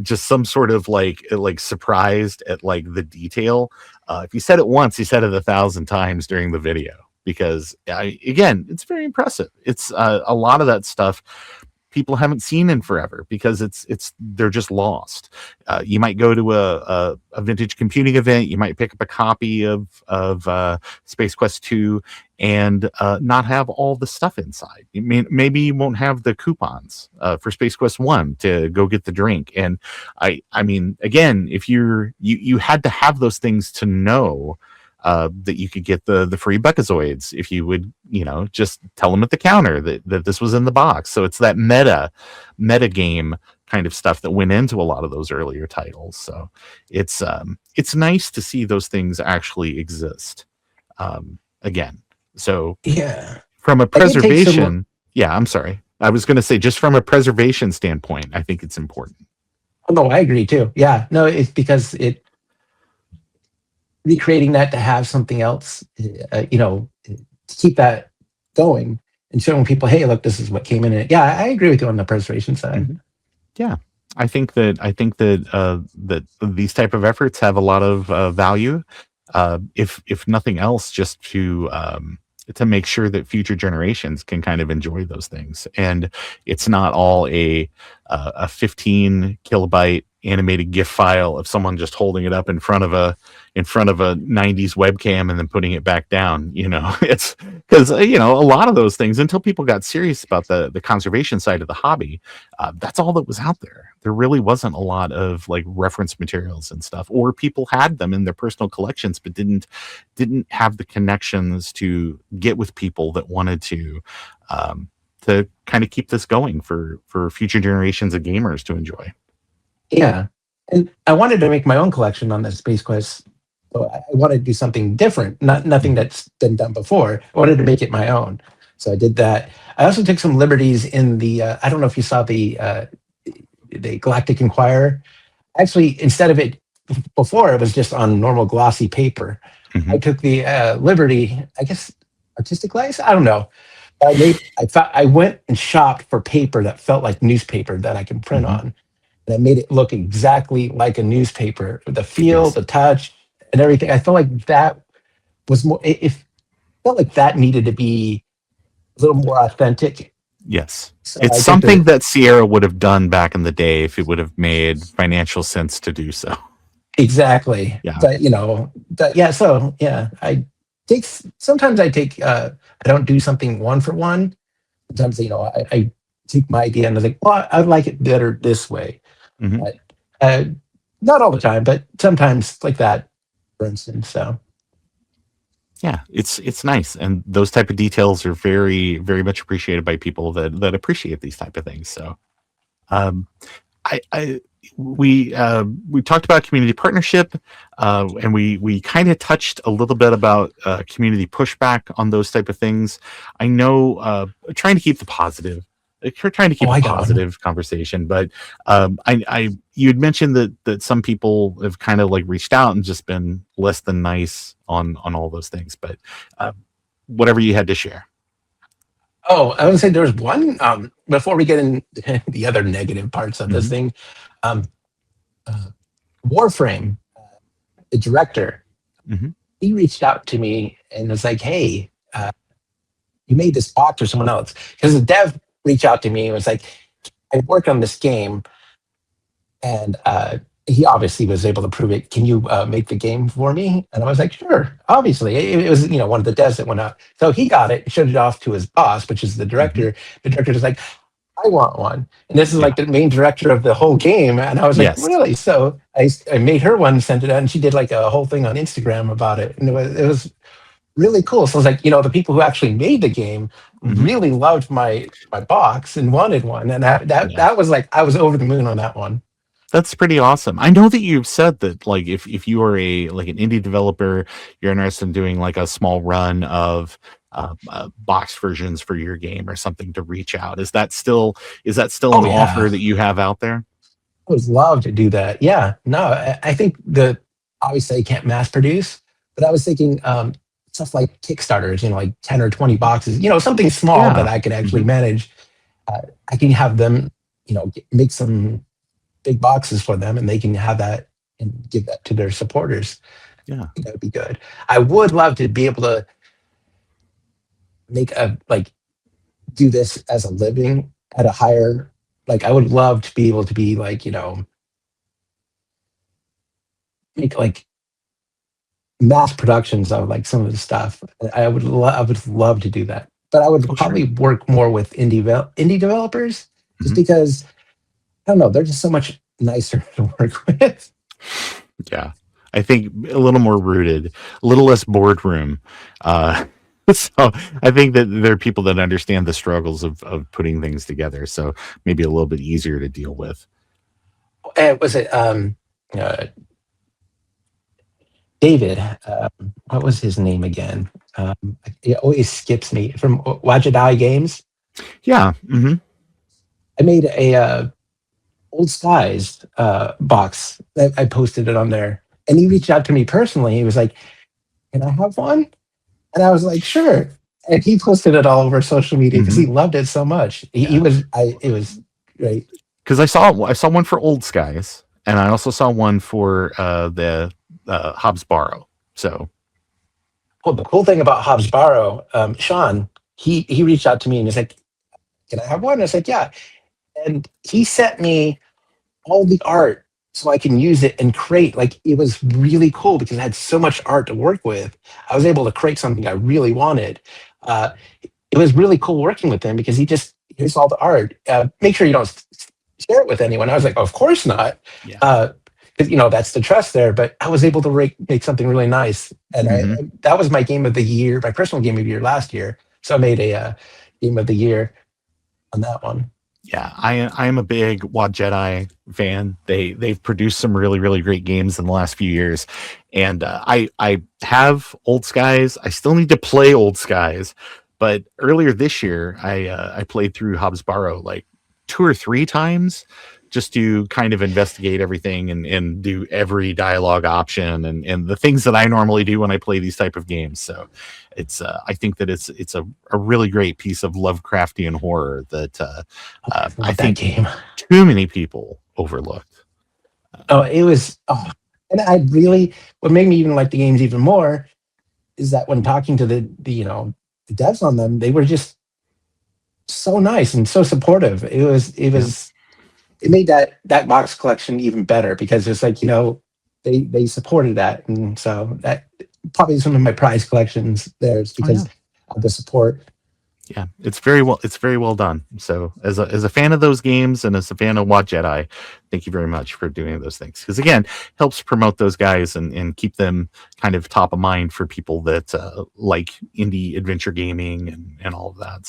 just some sort of like surprised at like the detail. If he said it once, he said it 1,000 times during the video, because again, it's very impressive. It's a lot of that stuff people haven't seen in forever, because they're just lost. You might go to a vintage computing event, you might pick up a copy of Space Quest 2 and not have all the stuff inside. Maybe you won't have the coupons for Space Quest 1 to go get the drink. And I mean, again, if you had to have those things to know that you could get the free Buckazoids if you would, just tell them at the counter that this was in the box. So it's that meta game kind of stuff that went into a lot of those earlier titles. So it's nice to see those things actually exist again. So from a preservation, I'm sorry. I was going to say, just from a preservation standpoint, I think it's important. Oh, no, I agree too. Yeah, no, it's because recreating that to have something else, to keep that going and showing people, hey, look, this is what came in it. Yeah, I agree with you on the preservation side. Mm-hmm. Yeah, I think that that these type of efforts have a lot of value. If nothing else, just to to make sure that future generations can kind of enjoy those things. And it's not all a 15 kilobyte animated GIF file of someone just holding it up in front of a 90s webcam and then putting it back down. It's because a lot of those things, until people got serious about the conservation side of the hobby, that's all that was out there. There really wasn't a lot of like reference materials and stuff, or people had them in their personal collections but didn't have the connections to get with people that wanted to kind of keep this going for future generations of gamers to enjoy. Yeah. And I wanted to make my own collection on the Space Quest. So I wanted to do something different, nothing that's been done before. I wanted to make it my own. So I did that. I also took some liberties in the, I don't know if you saw the Galactic Inquirer. Actually, instead of it, before it was just on normal glossy paper. Mm-hmm. I took the liberty, I guess, artistic license? I don't know. I went and shopped for paper that felt like newspaper that I can print Mm-hmm. on. And I made it look exactly like a newspaper, with the feel, the touch, and everything. I felt like that was more. It felt like that needed to be a little more authentic. Yes, So it's something that Sierra would have done back in the day if it would have made financial sense to do so. Exactly. Yeah. But So sometimes I take. I don't do something one for one. Sometimes I take my idea and I think, well, I'd like it better this way. Mm-hmm. But, not all the time, but sometimes like that, for instance. So yeah, it's nice, and those type of details are very, very much appreciated by people that appreciate these type of things. So we talked about community partnership, and we kind of touched a little bit about community pushback on those type of things. I know, trying to keep the positive. You're trying to keep a positive conversation, but you had mentioned that some people have kind of like reached out and just been less than nice on all those things. But whatever you had to share. Oh, I would say there's one, before we get into the other negative parts of this thing. Warframe, the director, he reached out to me and was like, hey, you made this box or someone else. Because the dev reached out to me and was like, I worked on this game, and he obviously was able to prove it. Can you make the game for me? And I was like, sure, obviously. It was one of the devs that went out. So he got it, showed it off to his boss, which is the director. The director was like, I want one. And this is like the main director of the whole game. And I was like, really? So I made her one, sent it out, and she did like a whole thing on Instagram about it. And it was really cool. So I was like, the people who actually made the game really loved my box and wanted one. And that was like, I was over the moon on that one. That's pretty awesome. I know that you've said that, like, if you are an indie developer, you're interested in doing like a small run of box versions for your game or something to reach out. Is that still an offer that you have out there? I would love to do that. Yeah. No, I think obviously I can't mass produce, but I was thinking stuff like Kickstarters, like 10 or 20 boxes, something small that I could actually manage. I can have them, make some big boxes for them, and they can have that and give that to their supporters. Yeah, that would be good. I would love to be able to make do this as a living at a higher, I would love to be able to be make mass productions of some of the stuff. I would love to do that, but I would probably work more with indie developers, just because I don't know, they're just so much nicer to work with. Yeah, I think a little more rooted, a little less boardroom. So I think that there are people that understand the struggles of putting things together, so maybe a little bit easier to deal with. Was it David? What was his name again? It always skips me. From Wadjet Games. Yeah. I made a Old Skies box. I posted it on there, and he reached out to me personally. He was like, "Can I have one?" And I was like, "Sure." And he posted it all over social media because he loved it so much. It was great. Because I saw one for Old Skies, and I also saw one for the Hobbs Barrow. So Well, the cool thing about Hobbs Barrow, Sean, he reached out to me and he's like, "Can I have one?" I said, "Yeah." And he sent me all the art so I can use it and create. Like, it was really cool because it had so much art to work with. I was able to create something I really wanted. Uh, it was really cool working with him because he just, here's all the art. Make sure you don't share it with anyone. I was like, of course not. Yeah. Because that's the trust there. But I was able to make something really nice, and that was my game of the year, my personal game of the year last year. So I made a game of the year on that one. Yeah, I am a big Wadjet fan. They've produced some really great games in the last few years, and I have Old Skies. I still need to play Old Skies, but earlier this year I played through Hobbs Barrow like 2 or 3 times just to kind of investigate everything and do every dialogue option and the things that I normally do when I play these type of games. So it's I think that it's a really great piece of Lovecraftian horror that I think too many people overlooked. It was, and I really, what made me even like the games even more is that when talking to the devs on them, they were just so nice and so supportive. It made that box collection even better because it's like, they supported that. And so that probably is one of my prize collections there is because of the support. Yeah, it's very well done. So as a fan of those games and as a fan of Wadjet, thank you very much for doing those things. Because again, helps promote those guys and keep them kind of top of mind for people that like indie adventure gaming and all of that.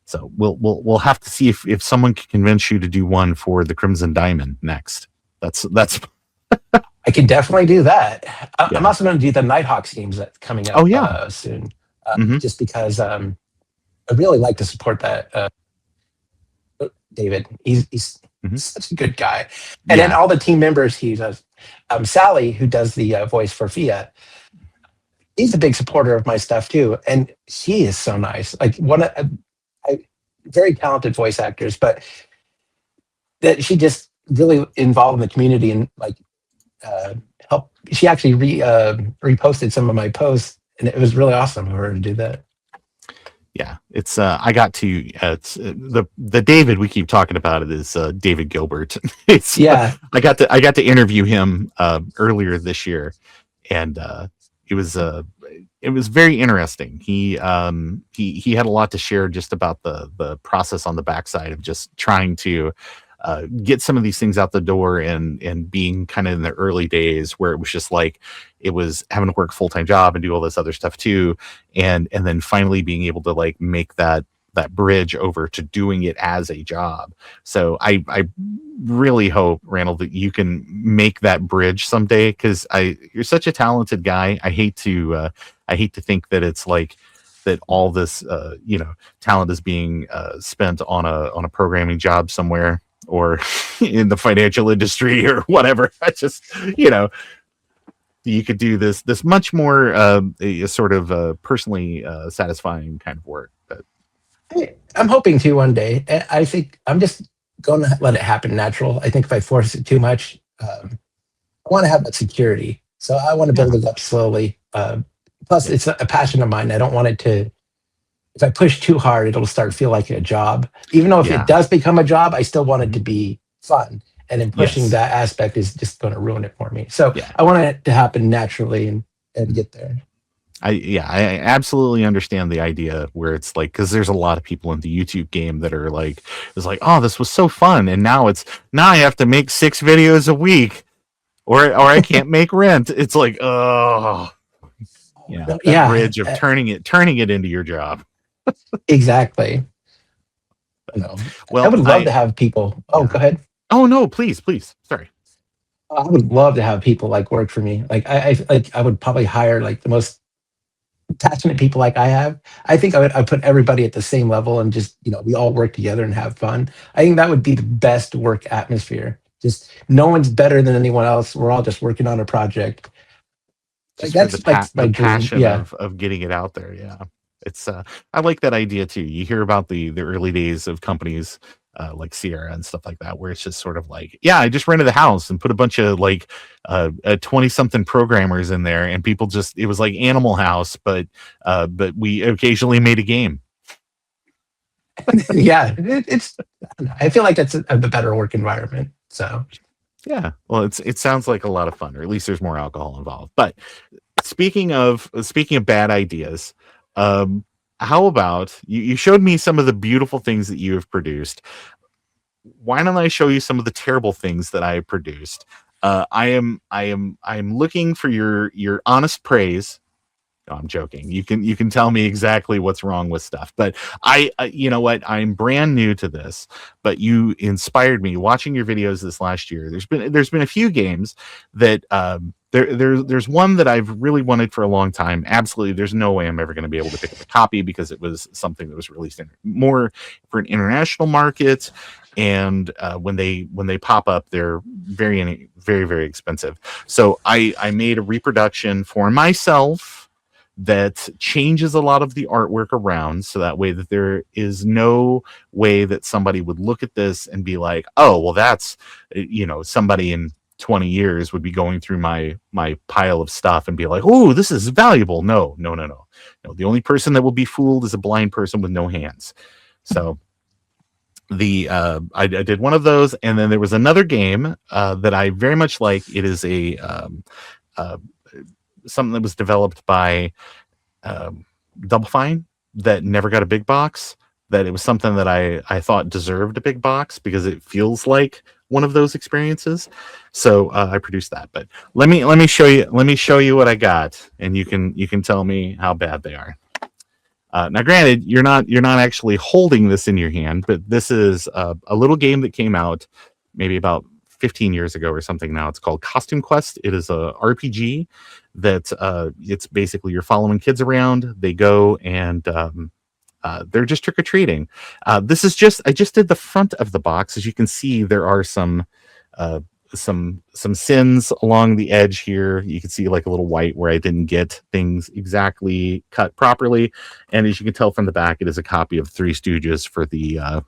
So we'll have to see if someone can convince you to do one for the Crimson Diamond next. That's I can definitely do that. I'm also going to do the Nighthawks games that's coming up soon. Just because I really like to support that. David, he's such a good guy. And then all the team members he does. Sally, who does the voice for Fia, he's a big supporter of my stuff too. And she is so nice. Like very talented voice actors, but that she just really involved in the community and like help. She actually reposted some of my posts, and it was really awesome for her to do that. Yeah, it's I got to it's the David we keep talking about it is David Gilbert. I got to interview him earlier this year, and it was very interesting. He had a lot to share just about the process on the backside of just trying to get some of these things out the door and being kind of in the early days where it was just like it was having to work a full-time job and do all this other stuff too, and then finally being able to like make that bridge over to doing it as a job. So I really hope, Randall, that you can make that bridge someday, because you're such a talented guy. I hate to think that it's like that all this talent is being spent on a programming job somewhere or in the financial industry or whatever. I just you could do this much more sort of personally satisfying kind of work. But I'm hoping to one day. I think I'm just going to let it happen natural. I think if I force it too much, I want to have that security. So I want to build it up slowly. Plus, it's a passion of mine. I don't want it to, if I push too hard, it'll start to feel like a job. Even though if it does become a job, I still want it to be fun. And then pushing that aspect is just going to ruin it for me. So I want it to happen naturally and get there. I absolutely understand the idea where it's like, because there's a lot of people in the YouTube game that are like, it's like, oh, this was so fun, and now I have to make 6 videos a week, or I can't make rent. It's like, oh, that bridge of turning it into your job. Exactly. Well, I would love to have people. Oh, go ahead. Oh no, please. Sorry. I would love to have people like work for me. Like I would probably hire like the most passionate people like I have. I think I'd put everybody at the same level and just, we all work together and have fun. I think that would be the best work atmosphere. Just no one's better than anyone else. We're all just working on a project. Like, that's the passion of getting it out there. Yeah. It's I like that idea too. You hear about the early days of companies like Sierra and stuff like that, where it's just sort of like, yeah, I just rented a house and put a bunch of like 20 something programmers in there, and people just, it was like Animal House, but we occasionally made a game. Yeah, it's. I feel like that's a better work environment. So yeah, well, it sounds like a lot of fun, or at least there's more alcohol involved. But speaking of bad ideas, how about you showed me some of the beautiful things that you have produced. Why don't I show you some of the terrible things that I have produced? I am looking for your honest praise. No, I'm joking. You can tell me exactly what's wrong with stuff. But I you know what? I'm brand new to this, but you inspired me watching your videos this last year. There's been a few games that there's one that I've really wanted for a long time. Absolutely, there's no way I'm ever going to be able to pick up a copy because it was something that was released more for an international market. And when they pop up, they're very, very, very expensive. So I made a reproduction for myself that changes a lot of the artwork around, so that way that there is no way that somebody would look at this and be like, oh, well, that's, somebody in 20 years would be going through my pile of stuff and be like, oh, this is valuable. No. The only person that will be fooled is a blind person with no hands. So I did one of those, and then there was another game that I very much like. It is a something that was developed by Double Fine that never got a big box. That it was something that I thought deserved a big box because it feels like one of those experiences. So I produced that. But let me show you what I got, and you can tell me how bad they are. Now, granted, you're not actually holding this in your hand, but this is a little game that came out maybe about 15 years ago or something now. It's called Costume Quest. It is a RPG that it's basically you're following kids around. They go and they're just trick-or-treating. I just did the front of the box. As you can see, there are some sins along the edge here. You can see like a little white where I didn't get things exactly cut properly. And as you can tell from the back, it is a copy of Three Stooges for the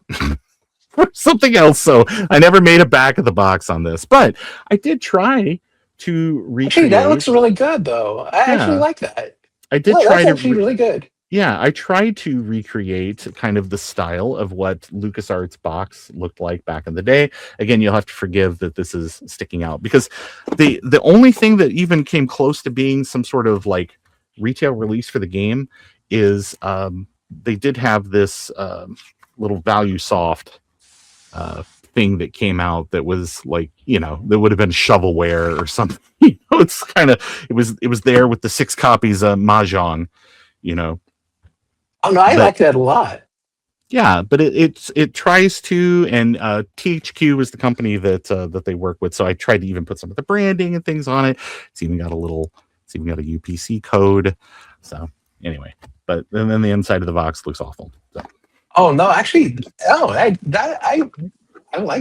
for something else. So I never made a back of the box on this, but I did try to recreate. Actually, that looks really good, though. I actually like that. I did try to. Actually, really good. Yeah, I tried to recreate kind of the style of what LucasArts box looked like back in the day. Again, you'll have to forgive that this is sticking out because the only thing that even came close to being some sort of like retail release for the game is they did have this little value soft thing that came out that was like, that would have been shovelware or something. It's kind of it was there with the 6 copies of Mahjong, Oh no, I like that a lot. Yeah, but it tries to, and THQ is the company that they work with. So I tried to even put some of the branding and things on it. It's even got a UPC code. So anyway, but and then the inside of the box looks awful. So. Oh no, actually, I like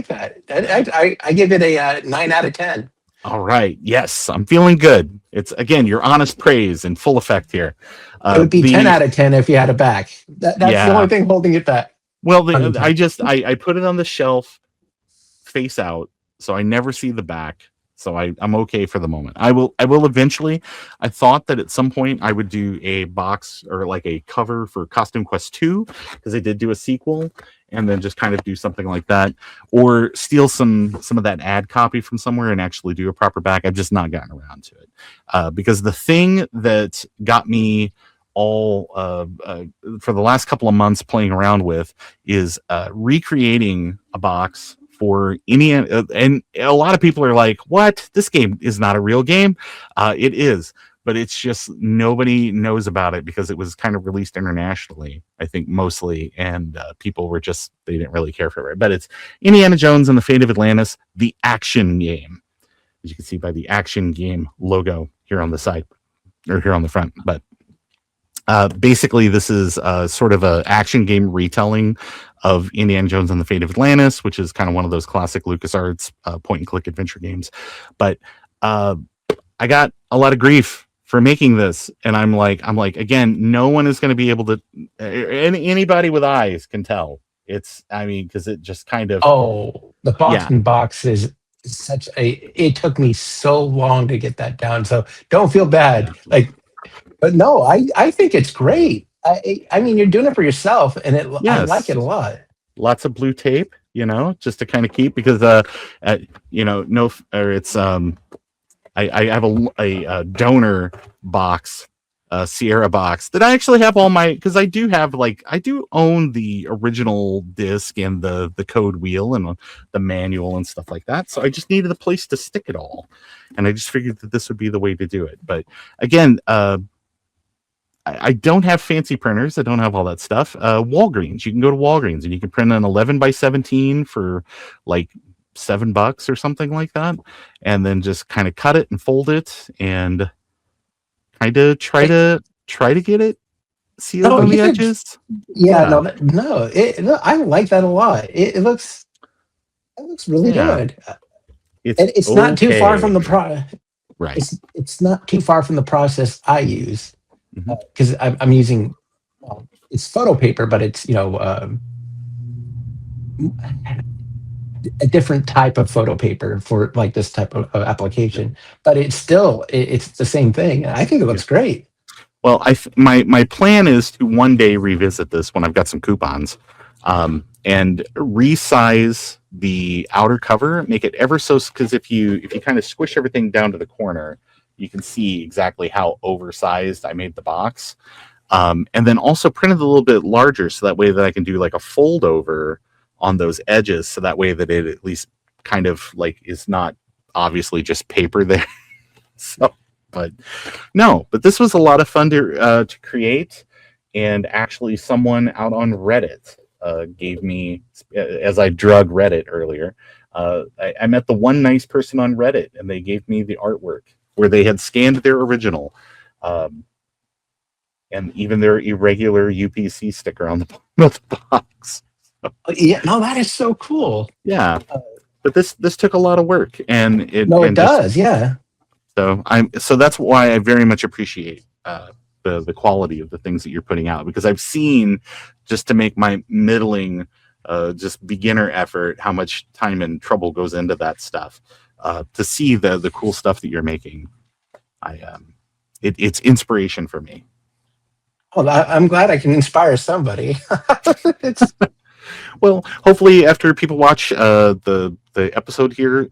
that. I give it a 9 out of 10. All right. Yes, I'm feeling good. It's again your honest praise in full effect here. It would be 10 out of 10 if you had a back. That's the only thing holding it back. Well, I put it on the shelf face out, so I never see the back. So I'm okay for the moment. I will eventually. I thought that at some point I would do a box or like a cover for Costume Quest 2 because they did do a sequel, and then just kind of do something like that, or steal some of that ad copy from somewhere and actually do a proper back. I've just not gotten around to it because the thing that got me all for the last couple of months playing around with is recreating a box for any, and a lot of people are like, what? This game is not a real game. It is, but it's just nobody knows about it because it was kind of released internationally, I think mostly, and people were just, they didn't really care for it. But it's Indiana Jones and the Fate of Atlantis, the action game, as you can see by the action game logo here on the side or here on the front. But basically, this is sort of a action game retelling of Indiana Jones and the Fate of Atlantis, which is kind of one of those classic LucasArts point-and-click adventure games. But I got a lot of grief for making this, and I'm like, again, no one is going to be able to. Anybody with eyes can tell I mean, because it just kind of Oh, the yeah. Boston box is such a. It took me so long to get that down. So don't feel bad. Like, but no, I think it's great. I mean, you're doing it for yourself, and I like Yes, it a lot. lots of blue tape, just to kind of keep because no, or it's I have a donor box, Sierra box that I actually have all my because I do own the original disc and the code wheel and the manual and stuff like that. So I just needed a place to stick it all, and I just figured that this would be the way to do it. But again, I don't have fancy printers. I don't have all that stuff. Walgreens, you can go to Walgreens and you can print an 11x17 for like $7 or something like that, and then just kind of cut it and fold it and kind of try to get it sealed on the edges. Yeah, no, I like that a lot. It looks really good. It's not too far from the right. It's not too far from the process I use because I'm using it's photo paper, but it's a different type of photo paper for like this type of application. But it's the same thing. I think it looks great. Well, my plan is to one day revisit this when I've got some coupons, and resize the outer cover, make it ever so because if you kind of squish everything down to the corner, you can see exactly how oversized I made the box, and then also print it a little bit larger so that way that I can do like a fold over on those edges, so that way that it at least kind of like is not obviously just paper there. So. But this was a lot of fun to create, and actually someone out on Reddit gave me, as I drug Reddit earlier, I met the one nice person on Reddit, and they gave me the artwork where they had scanned their original, and even their irregular UPC sticker on the bottom of the box. Yeah, no, that is so cool. Yeah, but this took a lot of work, and it does, yeah. So that's why I very much appreciate the quality of the things that you're putting out, because I've seen, just to make my middling just beginner effort, how much time and trouble goes into that stuff. To see the cool stuff that you're making, it's inspiration for me. Well, I'm glad I can inspire somebody. Well, hopefully after people watch the episode here,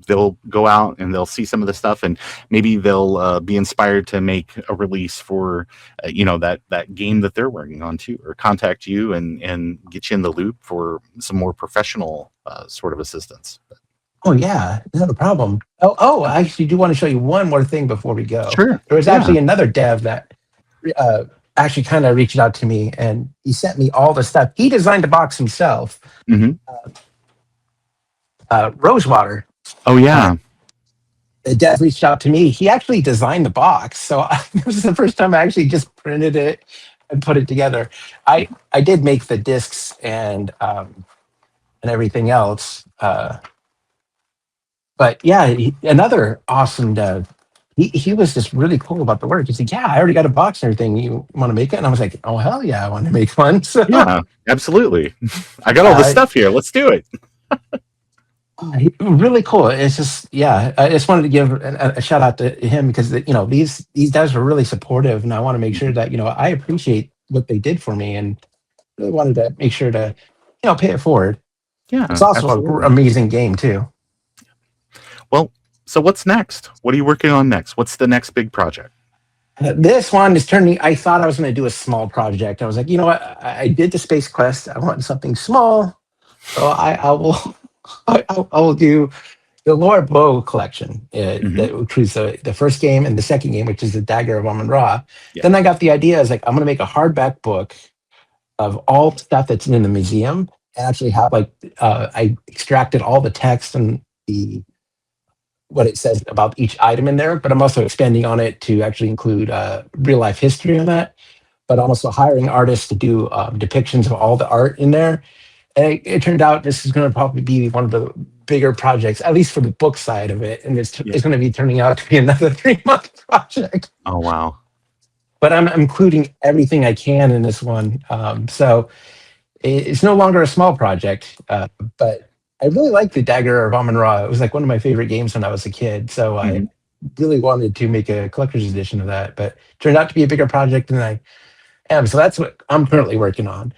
they'll go out and they'll see some of the stuff, and maybe they'll be inspired to make a release for that game that they're working on too, or contact you and get you in the loop for some more professional sort of assistance. Oh yeah, not a problem. Oh, I actually do want to show you one more thing before we go. Sure. There was actually another dev that actually kind of reached out to me, and he sent me all the stuff. He designed the box himself. Rosewater. Oh yeah. The dev reached out to me. He actually designed the box, so this was the first time I actually just printed it and put it together. I did make the discs and everything else, but yeah, another awesome dev. He was just really cool about the work. He's like, yeah, I already got a box and everything. You want to make it? And I was like, oh, hell yeah, I want to make one. So, yeah, absolutely. I got all the stuff here. Let's do it. Really cool. It's just, yeah, I just wanted to give a shout out to him because, these guys were really supportive. And I want to make sure that, I appreciate what they did for me, and really wanted to make sure to, pay it forward. Yeah. It's also an amazing game, too. Well, so what's next? What are you working on next? What's the next big project? This one is turning. I thought I was going to do a small project. I was like, you know what? I did the Space Quest. I want something small, so I will do the Lore Bow collection. That includes the first game and the second game, which is the Dagger of Amun-Ra. Yeah. Then I got the idea. I was like, I'm going to make a hardback book of all stuff that's in the museum, and actually have I extracted all the text and what it says about each item in there, but I'm also expanding on it to actually include real life history on that. But I'm also hiring artists to do depictions of all the art in there. And it turned out this is going to probably be one of the bigger projects, at least for the book side of it. And it's going to be turning out to be another 3-month project. Oh, wow. But I'm including everything I can in this one. So It's no longer a small project, but I really like the Dagger of Amun-Ra. It was like one of my favorite games when I was a kid. So I really wanted to make a collector's edition of that, but it turned out to be a bigger project than I am. So that's what I'm currently working on.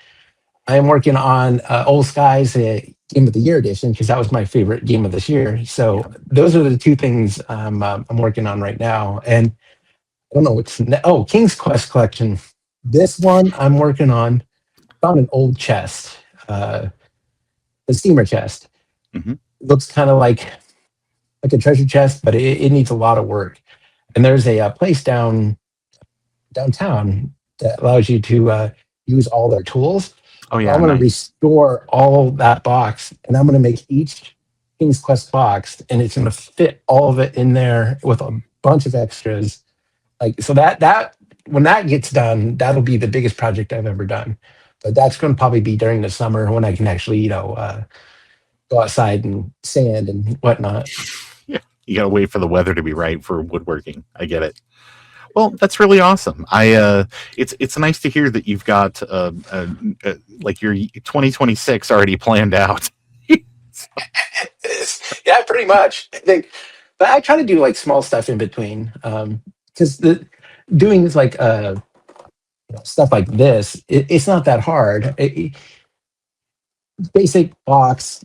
I am working on Old Skies Game of the Year edition because that was my favorite game of this year. So those are the two things I'm working on right now. And I don't know King's Quest collection. This one I'm working on. Found an old chest, a steamer chest. Looks kind of like a treasure chest, but it needs a lot of work. And there's a place downtown that allows you to use all their tools. Oh yeah, I'm going to restore all that box, and I'm going to make each King's Quest box, and it's going to fit all of it in there with a bunch of extras. Like so that when that gets done, that'll be the biggest project I've ever done. But that's going to probably be during the summer when I can actually, go outside and sand and whatnot. Yeah, you got to wait for the weather to be right for woodworking. I get it. Well, that's really awesome. It's nice to hear that you've got like your 2026 already planned out. Yeah, pretty much. I think, but I try to do like small stuff in between because doing like stuff like this, it's not that hard. Basic box.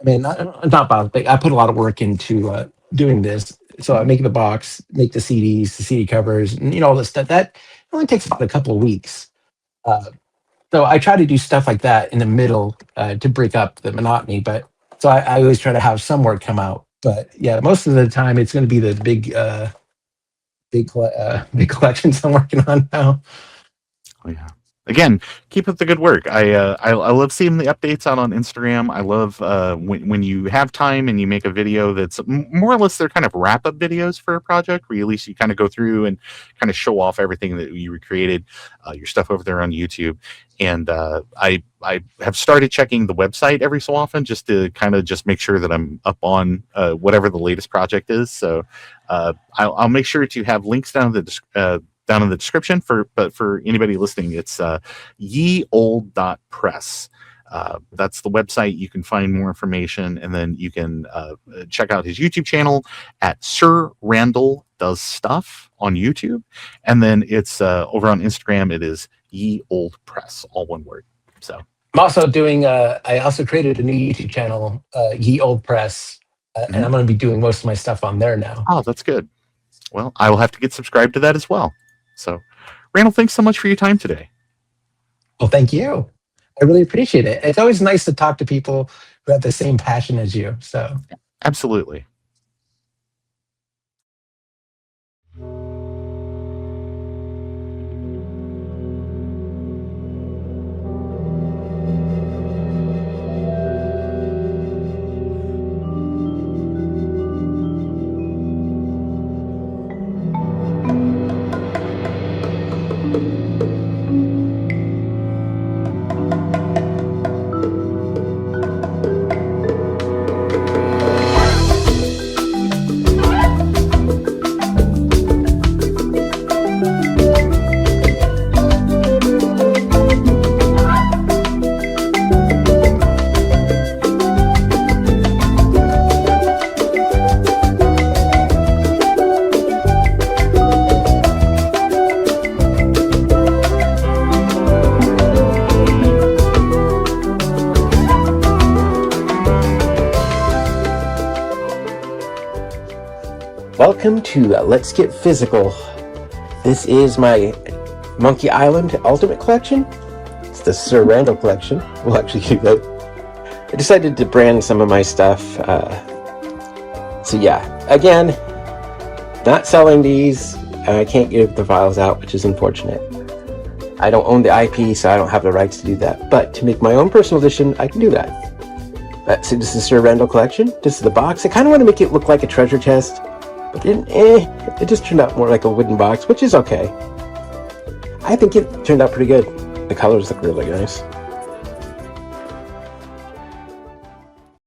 I mean, not box. I put a lot of work into doing this. So I make the box, make the CDs, the CD covers, and all this stuff. That only takes about a couple of weeks. So I try to do stuff like that in the middle to break up the monotony. But so I always try to have some work come out. But yeah, most of the time it's going to be the big collections I'm working on now. Oh yeah. Again, keep up the good work. I love seeing the updates out on Instagram. I love when you have time and you make a video that's more or less they're kind of wrap up videos for a project where at least you kind of go through and kind of show off everything that you recreated, your stuff over there on YouTube. And I have started checking the website every so often just to kind of just make sure that I'm up on whatever the latest project is. So I'll make sure to have links down in the description but for anybody listening, it's yeold.press. That's the website. You can find more information, and then you can check out his YouTube channel at Sir Randall Does Stuff on YouTube, and then it's over on Instagram. It is Ye Old Press, all one word. So I'm also doing. I also created a new YouTube channel, Ye Old Press, and I'm going to be doing most of my stuff on there now. Oh, that's good. Well, I will have to get subscribed to that as well. So, Randall, thanks so much for your time today. Well, thank you. I really appreciate it. It's always nice to talk to people who have the same passion as you. So, absolutely. Welcome to Let's Get Physical. This is my Monkey Island Ultimate Collection. It's the Sir Randall collection. We'll actually do that. I decided to brand some of my stuff. So yeah, again, not selling these. I can't give the files out, which is unfortunate. I don't own the IP, so I don't have the rights to do that. But to make my own personal edition, I can do that. So this is Sir Randall collection. This is the box. I kind of want to make it look like a treasure chest. But it just turned out more like a wooden box, which is okay. I think it turned out pretty good. The colors look really nice.